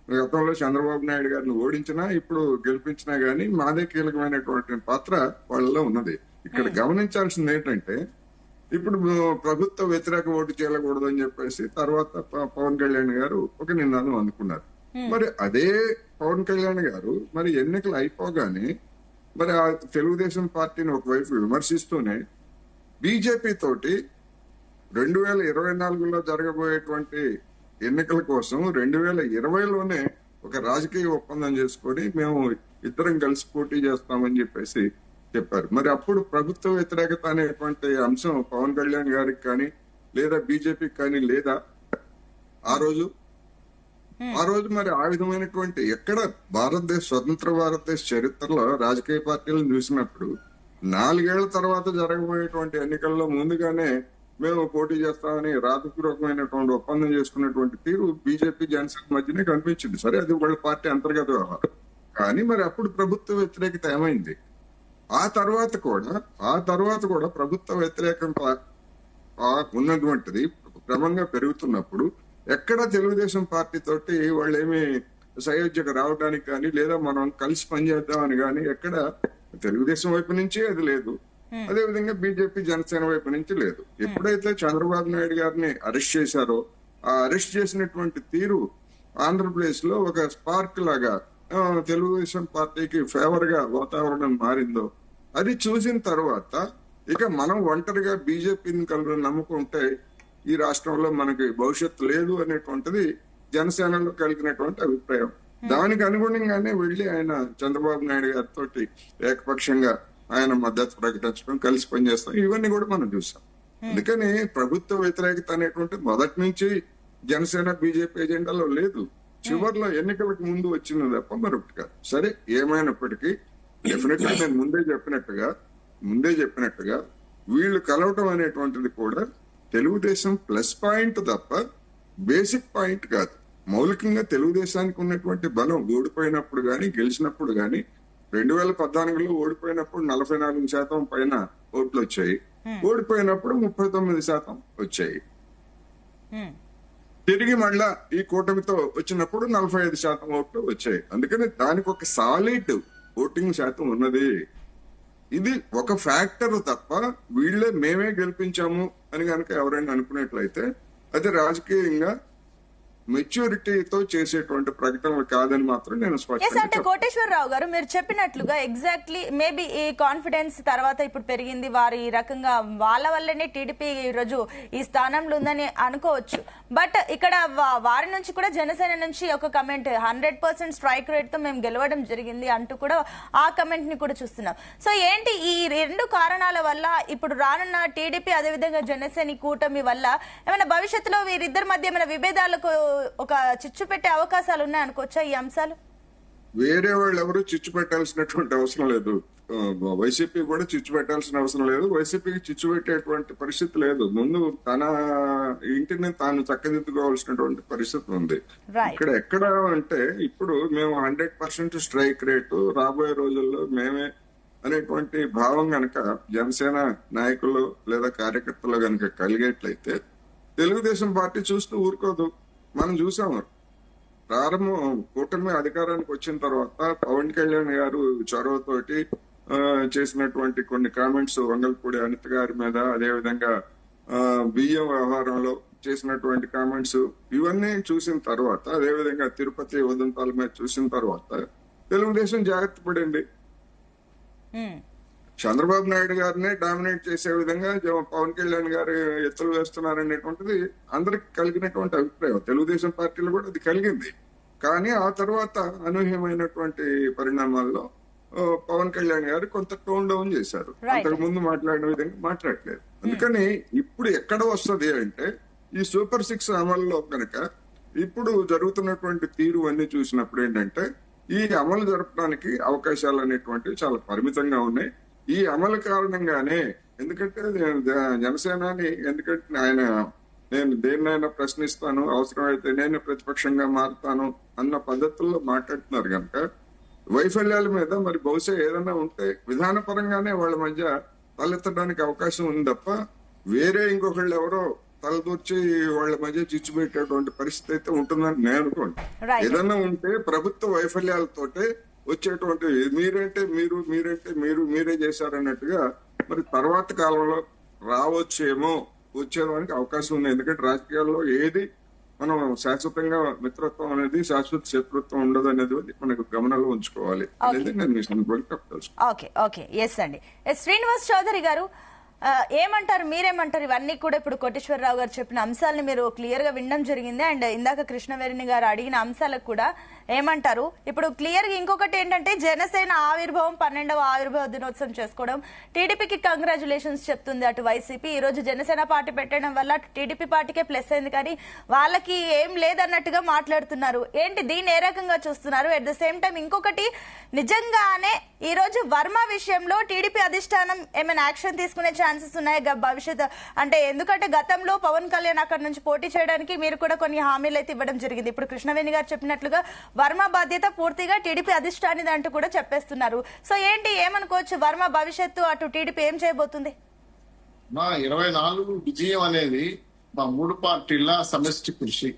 గతంలో చంద్రబాబు నాయుడు గారిని ఓడించినా ఇప్పుడు గెలిపించినా గానీ మాదే కీలకమైనటువంటి పాత్ర వాళ్ళలో ఉన్నది. ఇక్కడ గమనించాల్సింది ఏంటంటే, ఇప్పుడు ప్రభుత్వ వ్యతిరేక ఓటు చేయకూడదు అని చెప్పేసి తర్వాత పవన్ కళ్యాణ్ గారు ఒక నినాదం అందుకున్నారు. మరి అదే పవన్ కళ్యాణ్ గారు మరి ఎన్నికలు అయిపోగానే మరి ఆ తెలుగుదేశం పార్టీని ఒకవైపు విమర్శిస్తూనే బీజేపీ తోటి 2024లో జరగబోయేటువంటి ఎన్నికల కోసం 2020లోనే ఒక రాజకీయ ఒప్పందం చేసుకొని మేము ఇద్దరం కలిసి పోటీ చేస్తామని చెప్పేసి చెప్పారు. మరి అప్పుడు ప్రభుత్వ వ్యతిరేకత అనేటువంటి అంశం పవన్ కళ్యాణ్ గారికి కానీ లేదా బీజేపీకి కానీ లేదా ఆ రోజు మరి ఆ విధమైనటువంటి ఎక్కడ స్వతంత్ర భారతదేశ చరిత్రలో రాజకీయ పార్టీలను చూసినప్పుడు 4 ఏళ్ల తర్వాత జరగబోయేటువంటి ఎన్నికల్లో ముందుగానే మేము పోటీ చేస్తామని రాతపూర్వకమైనటువంటి ఒప్పందం చేసుకున్నటువంటి తీరు బీజేపీ జనసేన మధ్యనే కనిపించింది. సరే, అది వాళ్ళ పార్టీ అంతర్గత వ్యవహారం. కానీ మరి అప్పుడు ప్రభుత్వ వ్యతిరేకత ఏమైంది? ఆ తర్వాత కూడా ప్రభుత్వ వ్యతిరేకత ఉన్నటువంటిది క్రమంగా పెరుగుతున్నప్పుడు ఎక్కడ తెలుగుదేశం పార్టీ తోటి వాళ్ళు ఏమి సయోధ్యకు రావడానికి కానీ లేదా మనం కలిసి పనిచేద్దామని కానీ ఎక్కడ తెలుగుదేశం వైపు నుంచి అది లేదు. అదేవిధంగా బీజేపీ జనసేన వైపు నుంచి లేదు. ఎప్పుడైతే చంద్రబాబు నాయుడు గారిని అరెస్ట్ చేశారో ఆ అరెస్ట్ చేసినటువంటి తీరు ఆంధ్రప్రదేశ్ లో ఒక స్పార్క్ లాగా తెలుగుదేశం పార్టీకి ఫేవర్ గా వాతావరణం మారిందో అది చూసిన తర్వాత ఇక మనం ఒంటరిగా బీజేపీని నమ్ముకుంటే ఈ రాష్ట్రంలో మనకి భవిష్యత్తు లేదు అనేటువంటిది జనసేనలో కలిగినటువంటి అభిప్రాయం. దానికి అనుగుణంగానే వెళ్లి ఆయన చంద్రబాబు నాయుడు గారితో ఏకపక్షంగా ఆయన మద్దతు ప్రకటించడం, కలిసి పనిచేస్తాం, ఇవన్నీ కూడా మనం చూసాం. అందుకని ప్రభుత్వ వ్యతిరేకత అనేటువంటి మొదటి నుంచి జనసేన బీజేపీ ఎజెండాలో లేదు. చివరిలో ఎన్నికలకు ముందు వచ్చింది తప్ప మరొకటి కాదు. సరే, ఏమైనప్పటికీ డెఫినెట్ గా నేను ముందే చెప్పినట్టుగా వీళ్ళు కలవటం అనేటువంటిది కూడా తెలుగుదేశం ప్లస్ పాయింట్ తప్ప బేసిక్ పాయింట్ కాదు. మౌలికంగా తెలుగుదేశానికి ఉన్నటువంటి బలం ఓడిపోయినప్పుడు గాని గెలిచినప్పుడు గాని 2014లో ఓడిపోయినప్పుడు 44% పైన ఓట్లు వచ్చాయి, ఓడిపోయినప్పుడు 39% వచ్చాయి. తిరిగి మళ్ళా ఈ కూటమితో వచ్చినప్పుడు 45% ఓట్లు వచ్చాయి. అందుకని దానికి ఒక సాలిడ్ ఓటింగ్ శాతం ఉన్నది. ఇది ఒక ఫ్యాక్టర్ తప్ప వీళ్ళే మేమే గెలిపించాము అని కనుక ఎవరైనా అనుకున్నట్లయితే అది రాజకీయంగా మెచ్యూరిటీతో చేసేటువంటి ప్రకటనలు కాదని మాత్రం నేను అంటే కోటేశ్వరరావు గారు మీరు చెప్పినట్లుగా ఎగ్జాక్ట్లీ మేబీ ఈ కాన్ఫిడెన్స్ తర్వాత ఇప్పుడు పెరిగింది, వారి ఈ రకంగా వాళ్ళ వల్లనే టీడీపీ ఈ రోజు ఈ స్థానంలో ఉందని అనుకోవచ్చు. బట్ ఇక్కడ వారి నుంచి కూడా జనసేన నుంచి ఒక కమెంట్ 100% స్ట్రైక్ రేట్ తో మేము గెలవడం జరిగింది అంటూ కూడా ఆ కమెంట్ ని కూడా చూస్తున్నాం. సో ఏంటి ఈ రెండు కారణాల వల్ల ఇప్పుడు రానున్న టీడీపీ అదేవిధంగా జనసేన కూటమి వల్ల ఏమైనా భవిష్యత్తులో వీరిద్దరి మధ్య ఏమైనా విభేదాలకు ఒక చిచ్చు పెట్టే అవకాశాలు ఉన్నాయనుకోవచ్చా ఈ అంశాలు? వేరే వాళ్ళు ఎవరు చిచ్చు పెట్టాల్సినటువంటి అవసరం లేదు. వైసీపీ కూడా చిచ్చు పెట్టాల్సిన అవసరం లేదు. వైసీపీకి చిచ్చు పెట్టేటువంటి పరిస్థితి లేదు. ముందు తన ఇంటిని తాను చక్కదిద్దుకోవాల్సినటువంటి పరిస్థితి ఉంది. ఇక్కడ ఎక్కడ అంటే ఇప్పుడు మేము 100% స్ట్రైక్ రేటు రాబోయే రోజుల్లో మేమే అనేటువంటి భావం గనక జనసేన నాయకులు లేదా కార్యకర్తలు గనక కలిగేట్లయితే తెలుగుదేశం పార్టీ చూస్తూ ఊరుకోదు. మనం చూసాము కూటమి అధికారానికి వచ్చిన తర్వాత పవన్ కళ్యాణ్ గారు చొరవతోటి చేసినటువంటి కొన్ని కామెంట్స్ వంగల్పూడి అనిత గారి మీద, అదేవిధంగా బియ్యం వ్యవహారంలో చేసినటువంటి కామెంట్స్ ఇవన్నీ చూసిన తర్వాత, అదేవిధంగా తిరుపతి ఉదంతాల మీద చూసిన తర్వాత తెలుగుదేశం జాగ్రత్త పడింది. చంద్రబాబు నాయుడు గారినే డామినేట్ చేసే విధంగా పవన్ కళ్యాణ్ గారు ఎత్తులు వేస్తున్నారనేటువంటిది అందరికి కలిగినటువంటి అభిప్రాయం. తెలుగుదేశం పార్టీలో కూడా అది కలిగింది. కానీ ఆ తర్వాత అనూహ్యమైనటువంటి పరిణామాల్లో పవన్ కళ్యాణ్ గారు కొంత టోన్ డౌన్ చేశారు. అంతకు ముందు మాట్లాడిన విధంగా మాట్లాడలేదు. అందుకని ఇప్పుడు ఎక్కడ వస్తుంది అంటే ఈ సూపర్ 6 అమలులో కనుక ఇప్పుడు జరుగుతున్నటువంటి తీరు అన్ని చూసినప్పుడు ఏంటంటే ఈ అమలు జరపడానికి అవకాశాలు అనేటువంటివి చాలా పరిమితంగా ఉన్నాయి. ఈ అమలు కారణంగానే ఎందుకంటే జనసేనాని ఎందుకంటే నేను దేన్నైనా ప్రశ్నిస్తాను, అవసరమైతే నేను ప్రతిపక్షంగా మారుతాను అన్న పద్ధతుల్లో మాట్లాడుతున్నారు కనుక వైఫల్యాల మీద మరి బహుశా ఏదైనా ఉంటే విధానపరంగానే వాళ్ళ మధ్య తలెత్తడానికి అవకాశం ఉంది తప్ప వేరే ఇంకొకళ్ళు ఎవరో తలదూర్చి వాళ్ళ మధ్య చిచ్చు పెట్టేటువంటి పరిస్థితి అయితే ఉంటుందని నేను అనుకోండి. ఏదన్నా ఉంటే ప్రభుత్వ వైఫల్యాలతోటే వచ్చేటువంటి మీరంటే మీరే చేశారన్నట్టుగా మరి తర్వాత కాలంలో రావచ్చేమో వచ్చేదానికి అవకాశం ఉంది. ఎందుకంటే రాజకీయాల్లో ఏది మనం శాశ్వతంగా మిత్రత్వం అనేది శాశ్వత శత్రుత్వం ఉండదు అనేది మనకు గమనంలో ఉంచుకోవాలి అనేది నేను ఎస్ అండి. శ్రీనివాస్ చౌదరి గారు ఏమంటారు, మీరేమంటారు? ఇవన్నీ కూడా ఇప్పుడు కోటేశ్వరరావు గారు చెప్పిన అంశాలను మీరు క్లియర్ గా వినడం జరిగింది. అండ్ ఇందాక కృష్ణవేణి గారు అడిగిన అంశాలకు కూడా ఏమంటారు? ఇప్పుడు క్లియర్ గా ఇంకొకటి ఏంటంటే జనసేన ఆవిర్భావం 12వ ఆవిర్భావ దినోత్సవం చేసుకోవడం, టీడీపీకి కంగ్రాచులేషన్స్ చెప్తుంది అటు వైసీపీ. ఈ రోజు జనసేన పార్టీ పెట్టడం వల్ల టీడీపీ పార్టీకే ప్లస్ అయింది, కానీ వాళ్ళకి ఏం లేదన్నట్టుగా మాట్లాడుతున్నారు. ఏంటి దీన్ని ఏ రకంగా చూస్తున్నారు? అట్ ద సేమ్ టైం ఇంకొకటి, నిజంగానే ఈ రోజు వర్మ విషయంలో టీడీపీ అధిష్టానం ఏమైనా యాక్షన్ తీసుకునే ఛాన్సెస్ ఉన్నాయి భవిష్యత్ అంటే? ఎందుకంటే గతంలో పవన్ కళ్యాణ్ అక్కడ నుంచి పోటీ చేయడానికి మీరు కూడా కొన్ని హామీలు అయితే ఇవ్వడం జరిగింది. ఇప్పుడు కృష్ణవేణి గారు చెప్పినట్లుగా వర్మ బాధ్యత పూర్తిగా టీడీపీ అధిష్టానిది అంటూ కూడా చెప్పేస్తున్నారు. సో ఏంటి, ఏమనుకోవచ్చు వర్మ భవిష్యత్తు, అటు టీడీపీ ఏం చేయబోతుంది? మా 24 విజయం అనేది మా 3 పార్టీల సమిష్టి కృషి,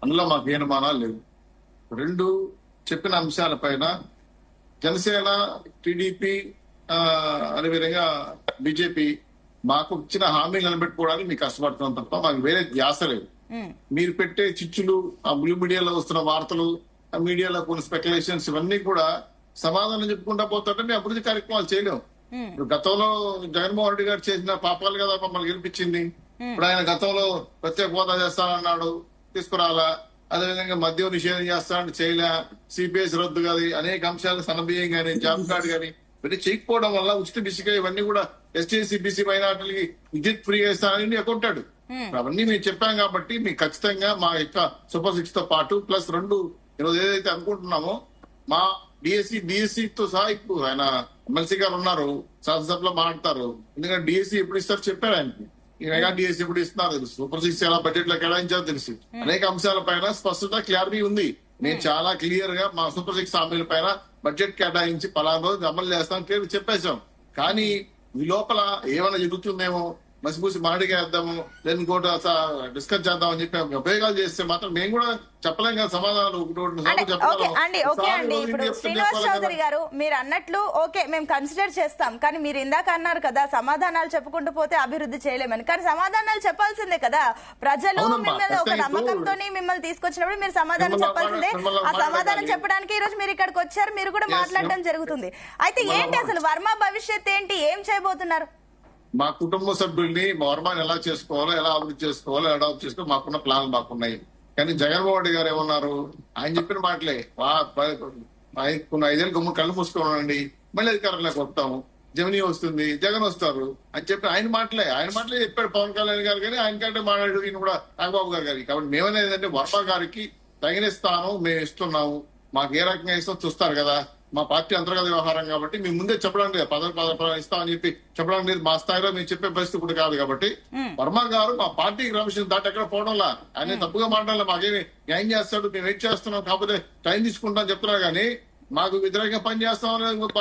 అందులో మాకు ఏ అనుమానాలు లేవు. 2 చెప్పిన అంశాలపైన జనసేన, టీడీపీ అదేవిధంగా బీజేపీ మాకు ఇచ్చిన హామీలు నిలబెట్టుకోవడానికి మీకు కష్టపడుతున్నాం తప్ప మాకు వేరే ధ్యాస లేదు. మీరు పెట్టే చిచ్చులు, ఆ బ్లూ మీడియాలో వస్తున్న వార్తలు, ఆ మీడియాలో కొన్ని స్పెక్యులేషన్స్, ఇవన్నీ కూడా సమాధానం చెప్పుకుంటా పోతుంటే మేము అభివృద్ధి కార్యక్రమాలు చేయలేము. ఇప్పుడు గతంలో జగన్మోహన్ రెడ్డి గారు చేసిన పాపాలు కదా మమ్మల్ని గెలిపించింది. ఇప్పుడు ఆయన గతంలో ప్రత్యేక హోదా చేస్తానన్నాడు, తీసుకురాలా. అదేవిధంగా మద్యం నిషేధం చేస్తానని చేయలే, సిపిఎస్ రద్దు కానీ అనేక అంశాలు, సన్నబియ్యం కానీ, జాబ్ కార్డు కానీ ఇవన్నీ చేయకపోవడం వల్ల ఉచిత ఇసుక ఇవన్నీ కూడా ఎస్టీ, బీసీ మైనార్టీలకి విద్యుత్ ఫ్రీగా ఇస్తానని కొంటాడు. అవన్నీ మేము చెప్పాం కాబట్టి మీకు ఖచ్చితంగా మా యొక్క సూపర్ 6 తో పాటు ప్లస్ 2 ఈరోజు ఏదైతే అనుకుంటున్నామో మా డిఎస్సి తో సహా ఇప్పుడు ఆయన ఎమ్మెల్సీ గారు ఉన్నారు, శాసనసభలో మాట్లాడతారు. ఎందుకంటే డిఎస్సి ఎప్పుడు ఇస్తారు చెప్పారు ఆయనకి. ఈ మెగా డిఎస్సి ఎప్పుడు ఇస్తున్నారు తెలుసు, సూపర్ 6 ఎలా బడ్జెట్ లో కేటాయించాలో తెలుసు. అనేక అంశాలపైన స్పష్టత, క్లారిటీ ఉంది. నేను చాలా క్లియర్ గా మా సూపర్ 6 హామీల పైన బడ్జెట్ కేటాయించి పలానా రోజు అమలు చేస్తాం క్లియర్ చెప్పేశాం. కానీ ఈ లోపల ఏమైనా జరుగుతుందేమో, మసిపూసి మాడిగా వేద్దాము, లేదా ఇంకోటి డిస్కస్ చేద్దాం అని చెప్పి ఉపయోగాలు చేస్తే మాత్రం మేము కూడా చెప్పలేం కదా సమాధానాలు. ఇప్పుడు శ్రీనివాస్ చౌదరి గారు మీరు అన్నట్లు ఓకే మేము కన్సిడర్ చేస్తాం, కానీ మీరు ఇందాక అన్నారు కదా సమాధానాలు చెప్పుకుంటూ పోతే అభివృద్ధి చేయలేమని. కానీ సమాధానాలు చెప్పాల్సిందే కదా, ప్రజలు మిమ్మల్ని ఒక నమ్మకంతో మిమ్మల్ని తీసుకొచ్చినప్పుడు మీరు సమాధానం చెప్పాల్సిందే. ఆ సమాధానం చెప్పడానికి ఈ రోజు మీరు ఇక్కడికి వచ్చారు, మీరు కూడా మాట్లాడడం జరుగుతుంది. అయితే ఏంటి అసలు వర్మ భవిష్యత్ ఏంటి, ఏం చేయబోతున్నారు? మా కుటుంబ సభ్యుల్ని వర్మాన్ని ఎలా చేసుకోవాలో, ఎలా అభివృద్ధి చేసుకోవాలో, అడాప్ట్ చేసుకోవాలో మాకున్న ప్లాన్లు మాకున్నాయి. కానీ జగన్మోహన్ రెడ్డి గారు ఏమన్నారు, ఆయన చెప్పిన మాటలే, 5 ఏళ్ళు గమ్ము కళ్ళు మూసుకోనండి, మళ్ళీ అధికారంలోకి వస్తాము, జమినీ వస్తుంది, జగన్ వస్తారు అని చెప్పి ఆయన మాటలే చెప్పాడు పవన్ కళ్యాణ్ గారు. కానీ ఆయన కంటే మాట్లాడు ఈయన కూడా నాగబాబు గారికి. కాబట్టి మేమనేది ఏంటంటే వర్మ గారికి తగిన స్థానం మేము ఇస్తున్నాము, మాకు ఏ రకంగా ఇస్తాం చూస్తారు కదా. మా పార్టీ అంతర్గత వ్యవహారం కాబట్టి మేము ముందే చెప్పడానికి లేదు, పదవి ఇస్తామని చెప్పి చెప్పడానికి లేదు. మా స్థాయిలో మేము చెప్పే పరిస్థితి కూడా కాదు. కాబట్టి వర్మ గారు మా పార్టీ క్రమశిక్షణ దాటి ఎక్కడ పోవడంలా, ఆయన తప్పుగా మాట్లాడాలి, మాకేమి న్యాయం చేస్తాడు, మేము వెయిట్ చేస్తున్నాం, కాకపోతే టైం తీసుకుంటాం చెప్తున్నారు. కానీ మాకు వ్యతిరేకంగా పని చేస్తామని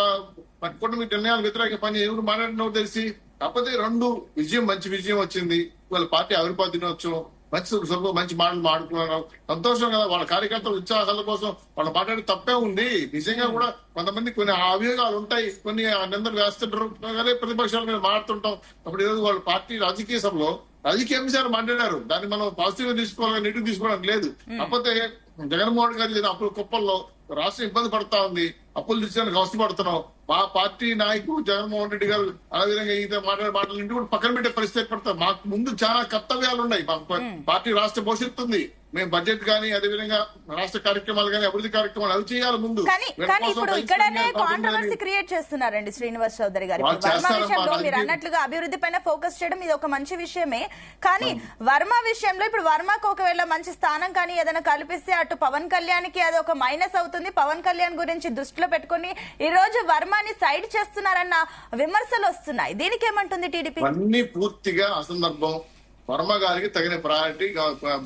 పట్టుకుంటే మీ నిర్ణయాలు వ్యతిరేకంగా పని ఎవరు మాట్లాడినో తెలిసి. కాకపోతే 2 విజయం, మంచి విజయం వచ్చింది. వాళ్ళ పార్టీ ఆవిర్భావ దినోత్సవం, మంచి మాటలు మాట్లాడుకున్నారు, సంతోషం కదా. వాళ్ళ కార్యకర్తల ఉత్సాహాల కోసం వాళ్ళు మాట్లాడే తప్పే ఉంది. నిజంగా కూడా కొంతమంది కొన్ని అభియోగాలు ఉంటాయి, కొన్ని నిందలు వేస్తుంటారు, అదే ప్రతిపక్షాల మీద మాట్లాడుతుంటాం. అప్పుడు ఈరోజు వాళ్ళ పార్టీ రాజకీయ సభలో రాజకీయ అంశాలు మాట్లాడారు, దాన్ని మనం పాజిటివ్ గా తీసుకోవాలి, నెగిటివ్ తీసుకోవడానికి లేదు. కాకపోతే జగన్మోహన్ గారు చేసిన అప్పుల కుప్పల్లో రాష్ట్రం ఇబ్బంది పడతా ఉంది, అప్పులు తీర్చడానికి అవసరపడుతున్నాం. మా పార్టీ నాయకుడు జగన్మోహన్ రెడ్డి గారు అదేవిధంగా ఈత మాటలు ఇంటి కూడా పక్కన పెట్టే పరిస్థితి పడతాం. మాకు ముందు చాలా కర్తవ్యాలు ఉన్నాయి. మాకు పార్టీ రాష్ట్ర భవిష్యత్తు ఉంది. మేము బడ్జెట్ కానీ అదేవిధంగా రాష్ట్ర కార్యక్రమాలు కానీ అభివృద్ధి కార్యక్రమాలు అవి చేయాలి ముందు. కానీ ఇప్పుడు ఇక్కడనే కాంట్రవర్సీ క్రియేట్ చేస్తున్నారండి శ్రీనివాస్ చౌదరి గారు. వర్మ విషయంలో మీరు అన్నట్లుగా అభివృద్ధి పైన ఫోకస్ చేయడం ఇది ఒక మంచి విషయమే. కానీ వర్మ విషయంలో ఇప్పుడు వర్మకు ఒకవేళ మంచి స్థానం కానీ ఏదైనా కల్పిస్తే అటు పవన్ కళ్యాణ్ కి అది ఒక మైనస్ అవుతుంది. పవన్ కళ్యాణ్ గురించి దృష్టిలో పెట్టుకుని ఈ రోజు వర్మని సైడ్ చేస్తున్నారన్న విమర్శలు వస్తున్నాయి. దీనికి ఏమంటుంది టీడీపీ? అన్ని పూర్తిగా అసందర్భం. వర్మ గారికి తగిన ప్రయారిటీ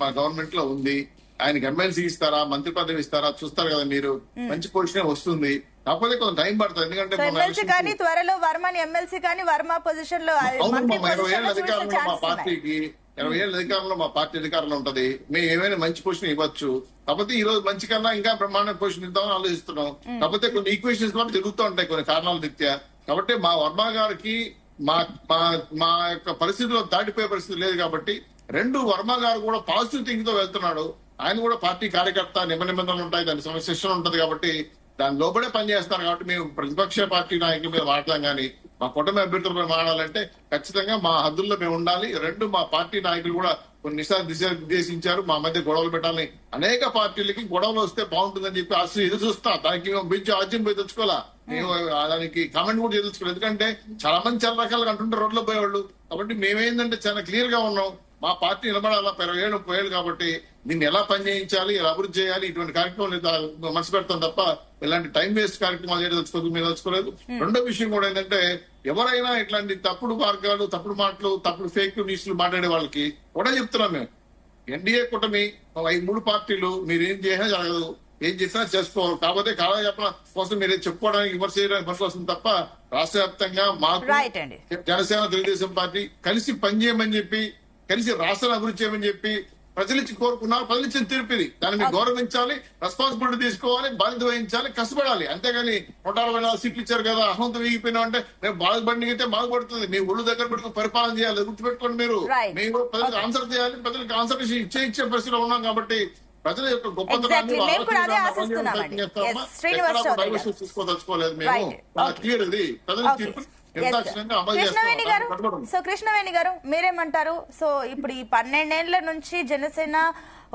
మా గవర్నమెంట్ లో ఉంది. ఆయనకి ఎమ్మెల్సీ ఇస్తారా, మంత్రి పదవి ఇస్తారా చూస్తారు కదా మీరు. మంచి పొజిషన్ వస్తుంది, కాకపోతే కొంత టైం పడుతుంది. ఎందుకంటే ఎమ్మెల్సీ కానీ త్వరలో వర్మని ఎమ్మెల్సీ కానీ వర్మ పొజిషన్ లో 20 ఏళ్ళ అధికారంలో మా పార్టీకి 20 ఏళ్ళ అధికారంలో మా పార్టీ అధికారంలో ఉంటది. మేము ఏమైనా మంచి పొజిషన్ ఇవ్వచ్చు. కాకపోతే ఈ రోజు మంచి కన్నా ఇంకా బ్రహ్మాండ పొజిషన్ ఇద్దామని ఆలోచిస్తున్నాం. కాకపోతే కొన్ని ఈక్వేషన్స్ కూడా జరుగుతూ ఉంటాయి కొన్ని కారణాల రీత్యా. కాబట్టి మా వర్మ గారికి మా యొక్క పరిస్థితిలో దాటిపోయే పరిస్థితి లేదు. కాబట్టి 2 వర్మ గారు కూడా పాజిటివ్ థింకింగ్ తో వెళ్తున్నాడు. ఆయన కూడా పార్టీ కార్యకర్త, నిబంధనలు ఉంటాయి, దాని శిక్షణ ఉంటది. కాబట్టి దాని లోపలే పనిచేస్తారు. కాబట్టి మేము ప్రతిపక్ష పార్టీ నాయకుల మీద మాట్లాడడం కానీ మా కూటమి అభ్యర్థులపై మాట్లాడాలంటే ఖచ్చితంగా మా హద్దుల్లో మేము ఉండాలి. రెండు, మా పార్టీ నాయకులు కూడా కొన్ని దిశానిర్దేశించారు. మా మధ్య గొడవలు పెట్టాలని అనేక పార్టీలకి గొడవలు వస్తే బాగుంటుందని చెప్పి అసలు ఎదురు చూస్తా. దానికి మేము బిజ్జు ఆజ్యం పోయి తెచ్చుకోవాలా, మేము దానికి కామెంట్ కూడా తెలుసుకోవాలి. ఎందుకంటే చాలా మంది చాలా రకాలుగా అంటుంటారు రోడ్లో పోయేవాళ్ళు. కాబట్టి మేమేందంటే చాలా క్లియర్ గా ఉన్నాం. మా పార్టీ నిలబడాలా 20 ఏళ్ళు కాబట్టి దీన్ని ఎలా పనిచేయించాలి, ఎలా అభివృద్ధి చేయాలి, ఇటువంటి కార్యక్రమాలు మనసు పెడతాం తప్ప ఇలాంటి టైం వేస్ట్ కార్యక్రమాలు చేయడం తెలుసుకోదు, మేము తెలుసుకోలేదు. రెండో విషయం కూడా ఏంటంటే ఎవరైనా ఇట్లాంటి తప్పుడు మార్గాలు, తప్పుడు మాటలు, తప్పుడు ఫేక్ న్యూస్లు మాట్లాడే వాళ్ళకి కూడా చెప్తున్నాం మేము. ఎన్డీఏ కూటమి 3 పార్టీలు మీరు ఏం చేసినా జరగదు, ఏం చేసినా చేసుకోవాలి. కాకపోతే కాలయాపన కోసం మీరు చెప్పుకోవడానికి విమర్శ చేయడానికి పనికొస్తుంది తప్ప రాష్ట్ర వ్యాప్తంగా మాకు జనసేన తెలుగుదేశం పార్టీ కలిసి పనిచేయమని చెప్పి, కలిసి రాష్ట్రాన్ని అభివృద్ధి చేయమని చెప్పి ప్రజలు ఇచ్చి కోరుకున్నారు. ప్రజలు ఇచ్చిన తీర్పిది, దాన్ని మీరు గౌరవించాలి, రెస్పాన్సిబిలిటీ తీసుకోవాలి, బాధ్యత వహించాలి, కష్టపడాలి. అంతేగాని 164 సీట్లు ఇచ్చారు కదా అహంతో వీగిపోయినా అంటే మేము బాగుపడితే బాగుపడుతుంది. మీ ఒళ్ళు దగ్గర పెట్టుకుని పరిపాలన చేయాలి, గుర్తుపెట్టుకోండి. మేము కూడా ప్రజలకు ఆన్సర్ చేయాలి, ప్రజలకు ఆన్సర్ ఇచ్చే పరిస్థితిలో ఉన్నాం. కాబట్టి ప్రజల యొక్క గొప్పతనాన్ని తీసుకోదలుచుకోలేదు మేము. క్లియర్ ఇది ప్రజల తీర్పు. కృష్ణవేణి గారు మీరేమంటారు? సో ఇప్పుడు ఈ 12 ఏళ్ల నుంచి జనసేన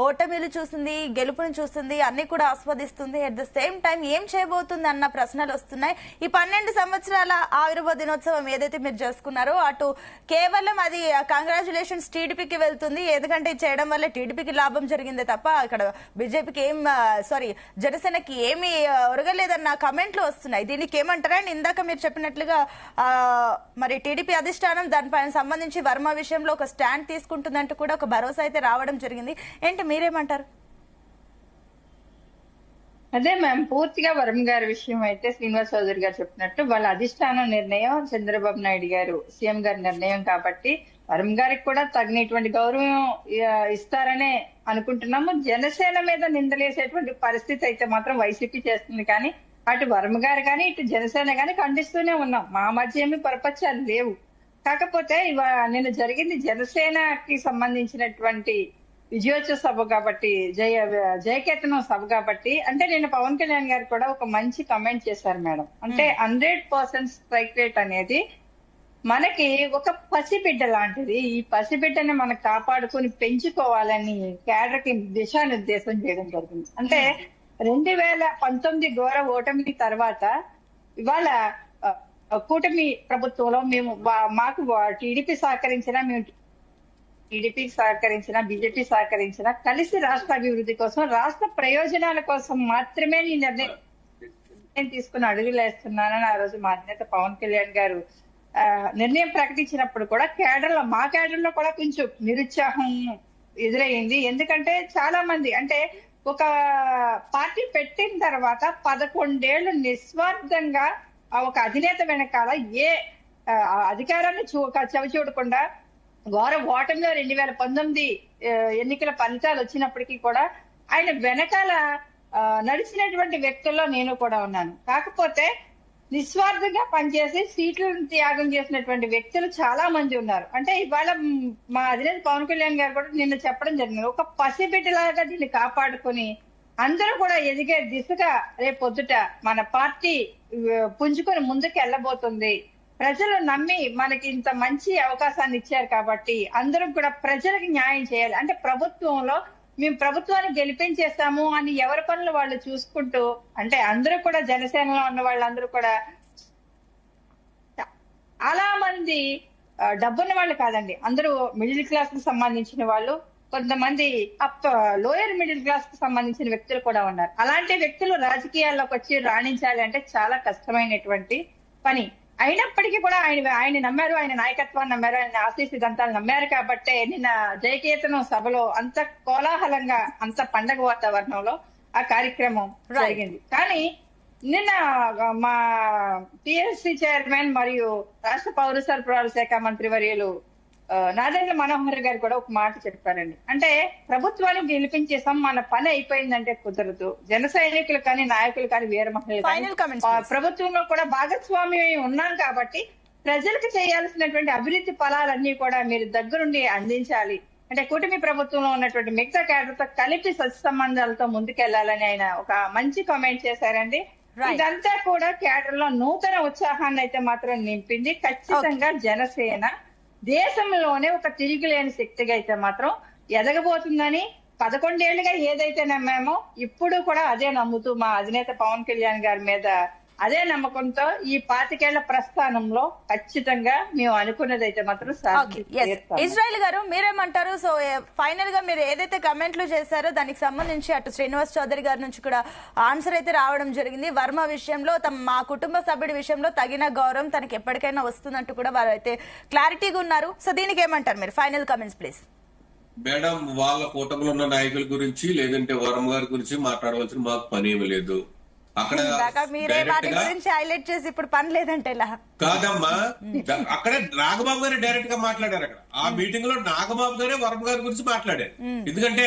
ఓటమిలు చూసింది, గెలుపుని చూస్తుంది, అన్ని కూడా ఆస్వాదిస్తుంది. అట్ ద సేమ్ టైం ఏం చేయబోతుంది అన్న ప్రశ్నలు వస్తున్నాయి. ఈ 12 సంవత్సరాల ఆవిర్భావ దినోత్సవం ఏదైతే మీరు చేసుకున్నారో అటు కేవలం అది కంగ్రాచులేషన్స్ టీడీపీకి వెళ్తుంది, ఎందుకంటే చేయడం వల్ల టీడీపీకి లాభం జరిగిందే తప్ప ఇక్కడ బీజేపీకి జనసేనకి ఏమీ ఒరగలేదన్న కమెంట్లు వస్తున్నాయి. దీనికి ఏమంటారా? అండ్ ఇందాక మీరు చెప్పినట్లుగా మరి టీడీపీ అధిష్టానం దానిపైన సంబంధించి వర్మ విషయంలో ఒక స్టాండ్ తీసుకుంటుందంటూ కూడా ఒక భరోసా అయితే రావడం జరిగింది. ఏంటి మీరేమంటారు? అదే మ్యామ్, పూర్తిగా వరుణ్ గారి విషయం అయితే శ్రీనివాస్ చౌదరి గారు చెప్పినట్టు వాళ్ళ అధిష్టానం నిర్ణయం, చంద్రబాబు నాయుడు గారు సీఎం గారి నిర్ణయం కాబట్టి వరుణ్ గారికి కూడా తగినటువంటి గౌరవం ఇస్తారనే అనుకుంటున్నాము. జనసేన మీద నిందలేసేటువంటి పరిస్థితి అయితే మాత్రం వైసీపీ చేస్తుంది. కానీ అటు వరుణ్ గారు కానీ ఇటు జనసేన కానీ ఖండిస్తూనే ఉన్నాం. మా మధ్య ఏమి పరపక్షాలు లేవు. కాకపోతే నిన్న జరిగింది జనసేనకి సంబంధించినటువంటి విజయోత్సవ సభ కాబట్టి, జయకేతనం సభ కాబట్టి, అంటే నిన్న పవన్ కళ్యాణ్ గారు కూడా ఒక మంచి కమెంట్ చేశారు మేడం. అంటే 100% స్ట్రైక్ రేట్ అనేది మనకి ఒక పసిబిడ్డ లాంటిది. ఈ పసిబిడ్డని మనం కాపాడుకుని పెంచుకోవాలని కేడర్ కి దిశానిర్దేశం చేయడం జరిగింది. అంటే 2019 ఘోర ఓటమి తర్వాత ఇవాళ కూటమి ప్రభుత్వంలో మాకు టీడీపీ సహకరించినా, మేము టీడీపీకి సహకరించినా, బీజేపీ సహకరించినా కలిసి రాష్ట్ర అభివృద్ధి కోసం, రాష్ట్ర ప్రయోజనాల కోసం మాత్రమే ఈ నిర్ణయం తీసుకుని అడుగులు వేస్తున్నానని ఆ రోజు మా అధినేత పవన్ కళ్యాణ్ గారు నిర్ణయం ప్రకటించినప్పుడు కూడా మా కేడర్ లో కూడా కొంచెం నిరుత్సాహం ఎదురయ్యింది. ఎందుకంటే చాలా మంది అంటే ఒక పార్టీ పెట్టిన తర్వాత 11 ఏళ్లు నిస్వార్థంగా ఒక అధినేత వెనకాల ఏ అధికారాన్ని చవి చూడకుండా ఘోర ఓటమిలో 2019 ఎన్నికల ఫలితాలు వచ్చినప్పటికీ కూడా ఆయన వెనకాల నడిచినటువంటి వ్యక్తుల్లో నేను కూడా ఉన్నాను. కాకపోతే నిస్వార్థంగా పనిచేసి సీట్లను త్యాగం చేసినటువంటి వ్యక్తులు చాలా మంది ఉన్నారు. అంటే ఇవాళ మా అధినేత పవన్ కళ్యాణ్ గారు కూడా నిన్న చెప్పడం జరిగింది, ఒక పసిబిడ్డలాగా దీన్ని కాపాడుకుని అందరూ కూడా ఎదిగే దిశగా రేపొద్దుట మన పార్టీ పుంజుకొని ముందుకు వెళ్ళబోతుంది. ప్రజలు నమ్మి మనకి ఇంత మంచి అవకాశాన్ని ఇచ్చారు కాబట్టి అందరం కూడా ప్రజలకు న్యాయం చేయాలి. అంటే ప్రభుత్వంలో మేము ప్రభుత్వాన్ని గెలిపించేస్తాము అని ఎవరి పనులు వాళ్ళు చూసుకుంటూ, అంటే అందరూ కూడా జనసేనలో ఉన్న వాళ్ళందరూ కూడా చాలా మంది డబ్బున్న వాళ్ళు కాదండి, అందరూ మిడిల్ క్లాస్ కు సంబంధించిన వాళ్ళు, కొంతమంది లోయర్ మిడిల్ క్లాస్ కు సంబంధించిన వ్యక్తులు కూడా ఉన్నారు. అలాంటి వ్యక్తులు రాజకీయాల్లోకి వచ్చి రాణించాలి అంటే చాలా కష్టమైనటువంటి పని. అయినప్పటికీ కూడా ఆయన నమ్మారు, ఆయన నాయకత్వాన్ని నమ్మారు, ఆయన ఆశీస్ సిద్ధాంతాలు నమ్మారు కాబట్టే నిన్న జయకేతనం సభలో అంత కోలాహలంగా, అంత పండగ వాతావరణంలో ఆ కార్యక్రమం జరిగింది. కానీ నిన్న మా పిఎస్సి చైర్మన్ మరియు రాష్ట్ర పౌర సరఫరాల శాఖ మంత్రి వర్యులు నాదెండ్ల మనోహర్ గారు కూడా ఒక మాట చెప్పారండి. అంటే ప్రభుత్వాన్ని గెలిపించేసాం, మన పని అయిపోయిందంటే కుదరదు. జన సైనికులు కానీ, నాయకులు కానీ, వీర మహిళలు కానీ ప్రభుత్వంలో కూడా భాగస్వామ్యం ఉన్నాం కాబట్టి ప్రజలకు చేయాల్సినటువంటి అభివృద్ధి ఫలాలన్నీ కూడా మీరు దగ్గరుండి అందించాలి. అంటే కూటమి ప్రభుత్వంలో ఉన్నటువంటి మిగతా కేడర్తో కలిపి సత్సంబంధాలతో ముందుకెళ్లాలని ఆయన ఒక మంచి కామెంట్ చేశారండి. Right. ఇదంతా కూడా కేడర్ లో నూతన ఉత్సాహాన్ని అయితే మాత్రం నింపింది. ఖచ్చితంగా జనసేన దేశంలోనే ఒక తిరిగిలేని శక్తిగా అయితే మాత్రం ఎదగబోతుందని 11 ఏళ్లుగా ఏదైతే నమ్మామో ఇప్పుడు కూడా అదే నమ్ముతూ మా అధినేత పవన్ కళ్యాణ్ గారి మీద అదే నమ్మకంతో ఈ 25 ఏళ్ల ప్రస్థానంలో ఖచ్చితంగా మేము అనుకున్నది అయితే మాత్రం సాధిస్తాము. ఇజ్రాయెల్ గారు మీరేమంటారు? సో ఫైనల్ గా మీరు ఏదైతే కమెంట్లు చేశారో దానికి సంబంధించి అటు శ్రీనివాస్ చౌదరి గారి నుంచి కూడా ఆన్సర్ అయితే రావడం జరిగింది. వర్మ విషయంలో మా కుటుంబ సభ్యుడి విషయంలో తగిన గౌరవం తనకి ఎప్పటికైనా వస్తుందంటూ కూడా వారు అయితే క్లారిటీగా ఉన్నారు. సో దీనికి ఏమంటారు మీరు? Final comments please. మేడం, వాళ్ళ కూటమిలో ఉన్న నాయకుల గురించి లేదంటే వరం గారి గురించి మాట్లాడవలసిన మాకు పని ఏమి లేదు. అక్కడ మీరే వాటి గురించి హైలైట్ చేసి ఇప్పుడు పని లేదంటే ఇలా కాదమ్మా, అక్కడ నాగబాబు గారు డైరెక్ట్ గా మాట్లాడారు. అక్కడ ఆ మీటింగ్ లో నాగబాబు గారే వరం గారి గురించి మాట్లాడారు. ఎందుకంటే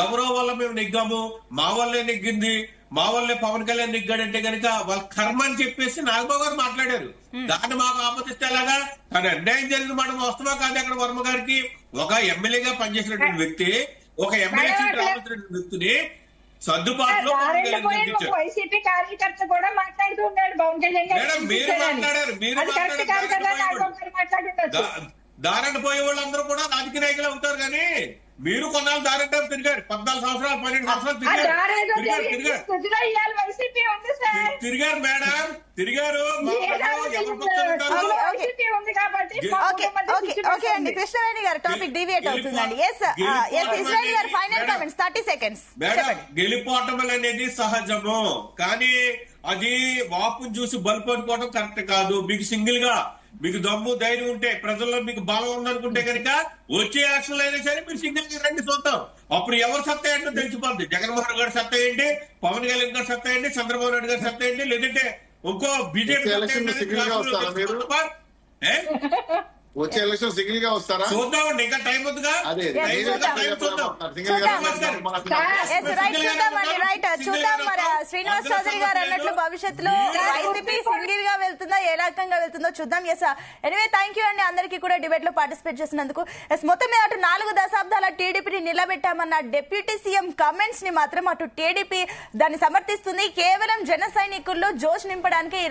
ఎవరో వల్ల మేము నెగ్గాము, మా వల్లే నెగ్గింది, మా వల్లే పవన్ కళ్యాణ్ నెగ్గాడంటే కనుక వాళ్ళ కర్మ అని చెప్పేసి నాగబాబు గారు మాట్లాడారు. దాన్ని మాకు ఆపదిస్తే ఎలాగా? కానీ అన్యాయం జరిగిన మాట వస్తామా కాదు. అక్కడ వర్మ గారికి ఒక ఎమ్మెల్యేగా పనిచేసినటువంటి వ్యక్తి, ఒక ఎమ్మెల్యే సీట్ రావాల్సినటువంటి వ్యక్తిని సర్దుబాటులో వైసీపీ కార్యకర్త కూడా మాట్లాడుతూ ఉన్నాడు పవన్ కళ్యాణ్ మేడం. మీరు మాట్లాడారు, దారిని పోయే వాళ్ళందరూ కూడా రాజకీయ నాయకులు అవుతారు. కానీ మీరు కొన్నాళ్ళు దారిని తిరిగారు. 14 సంవత్సరాలు 12 సంవత్సరాలు తిరిగారు మేడం, తిరిగారు. ఓకే అండి, కృష్ణవేణి గారు టాపిక్ డివియేట్ అవుతుందండి. ఇజ్రాయెల్ గారు ఫైనల్ కామెంట్స్ 30 సెకండ్స్. మేడం, గెలిపోవటం అనేది సహజము, కానీ అది వాపును చూసి బల్పు అనుకోవడం కరెక్ట్ కాదు. మీకు సింగిల్ గా మీకు దమ్ము ధైర్యం ఉంటే, ప్రజల్లో మీకు బలం ఉందనుకుంటే కనుక వచ్చే యాక్షన్ అయినా సరే మీరు సింగిల్ గా రండి చూద్దాం. అప్పుడు ఎవరు సత్తా ఏంటో తెలిసిపోద్ది. జగన్మోహన్ గారు సత్తా ఏంటి, పవన్ కళ్యాణ్ గారు సత్తా ఏంటి, చంద్రబాబు నాయుడు గారు సత్తా ఏంటి, లేదంటే ఇంకో బీజేపీ వచ్చే ఎలక్షన్ సింగిల్ గా వస్తారా చూద్దామండి. ఇంకా టైం ఉందిగా. చూద్దాం మరి శ్రీనివాస్ చౌదరి గారు అన్నట్లు భవిష్యత్తులో వైసీపీ సింగిల్ గా వెళ్తుందా, ఏ రకంగా వెళ్తుందో చూద్దాం. ఎస్ ఎనివే థ్యాంక్ యూ అండి అందరికీ కూడా డిబేట్ లో పార్టిసిపేట్ చేసినందుకు. ఎస్ మొత్తం మీద అటు 4 దశాబ్దాల టీడీపీని నిలబెట్టామన్న డిప్యూటీ సీఎం కమెంట్స్ ని మాత్రం అటు టీడీపీ దాన్ని సమర్థిస్తుంది. కేవలం జన సైనికుల్లో జోష్ నింపడానికి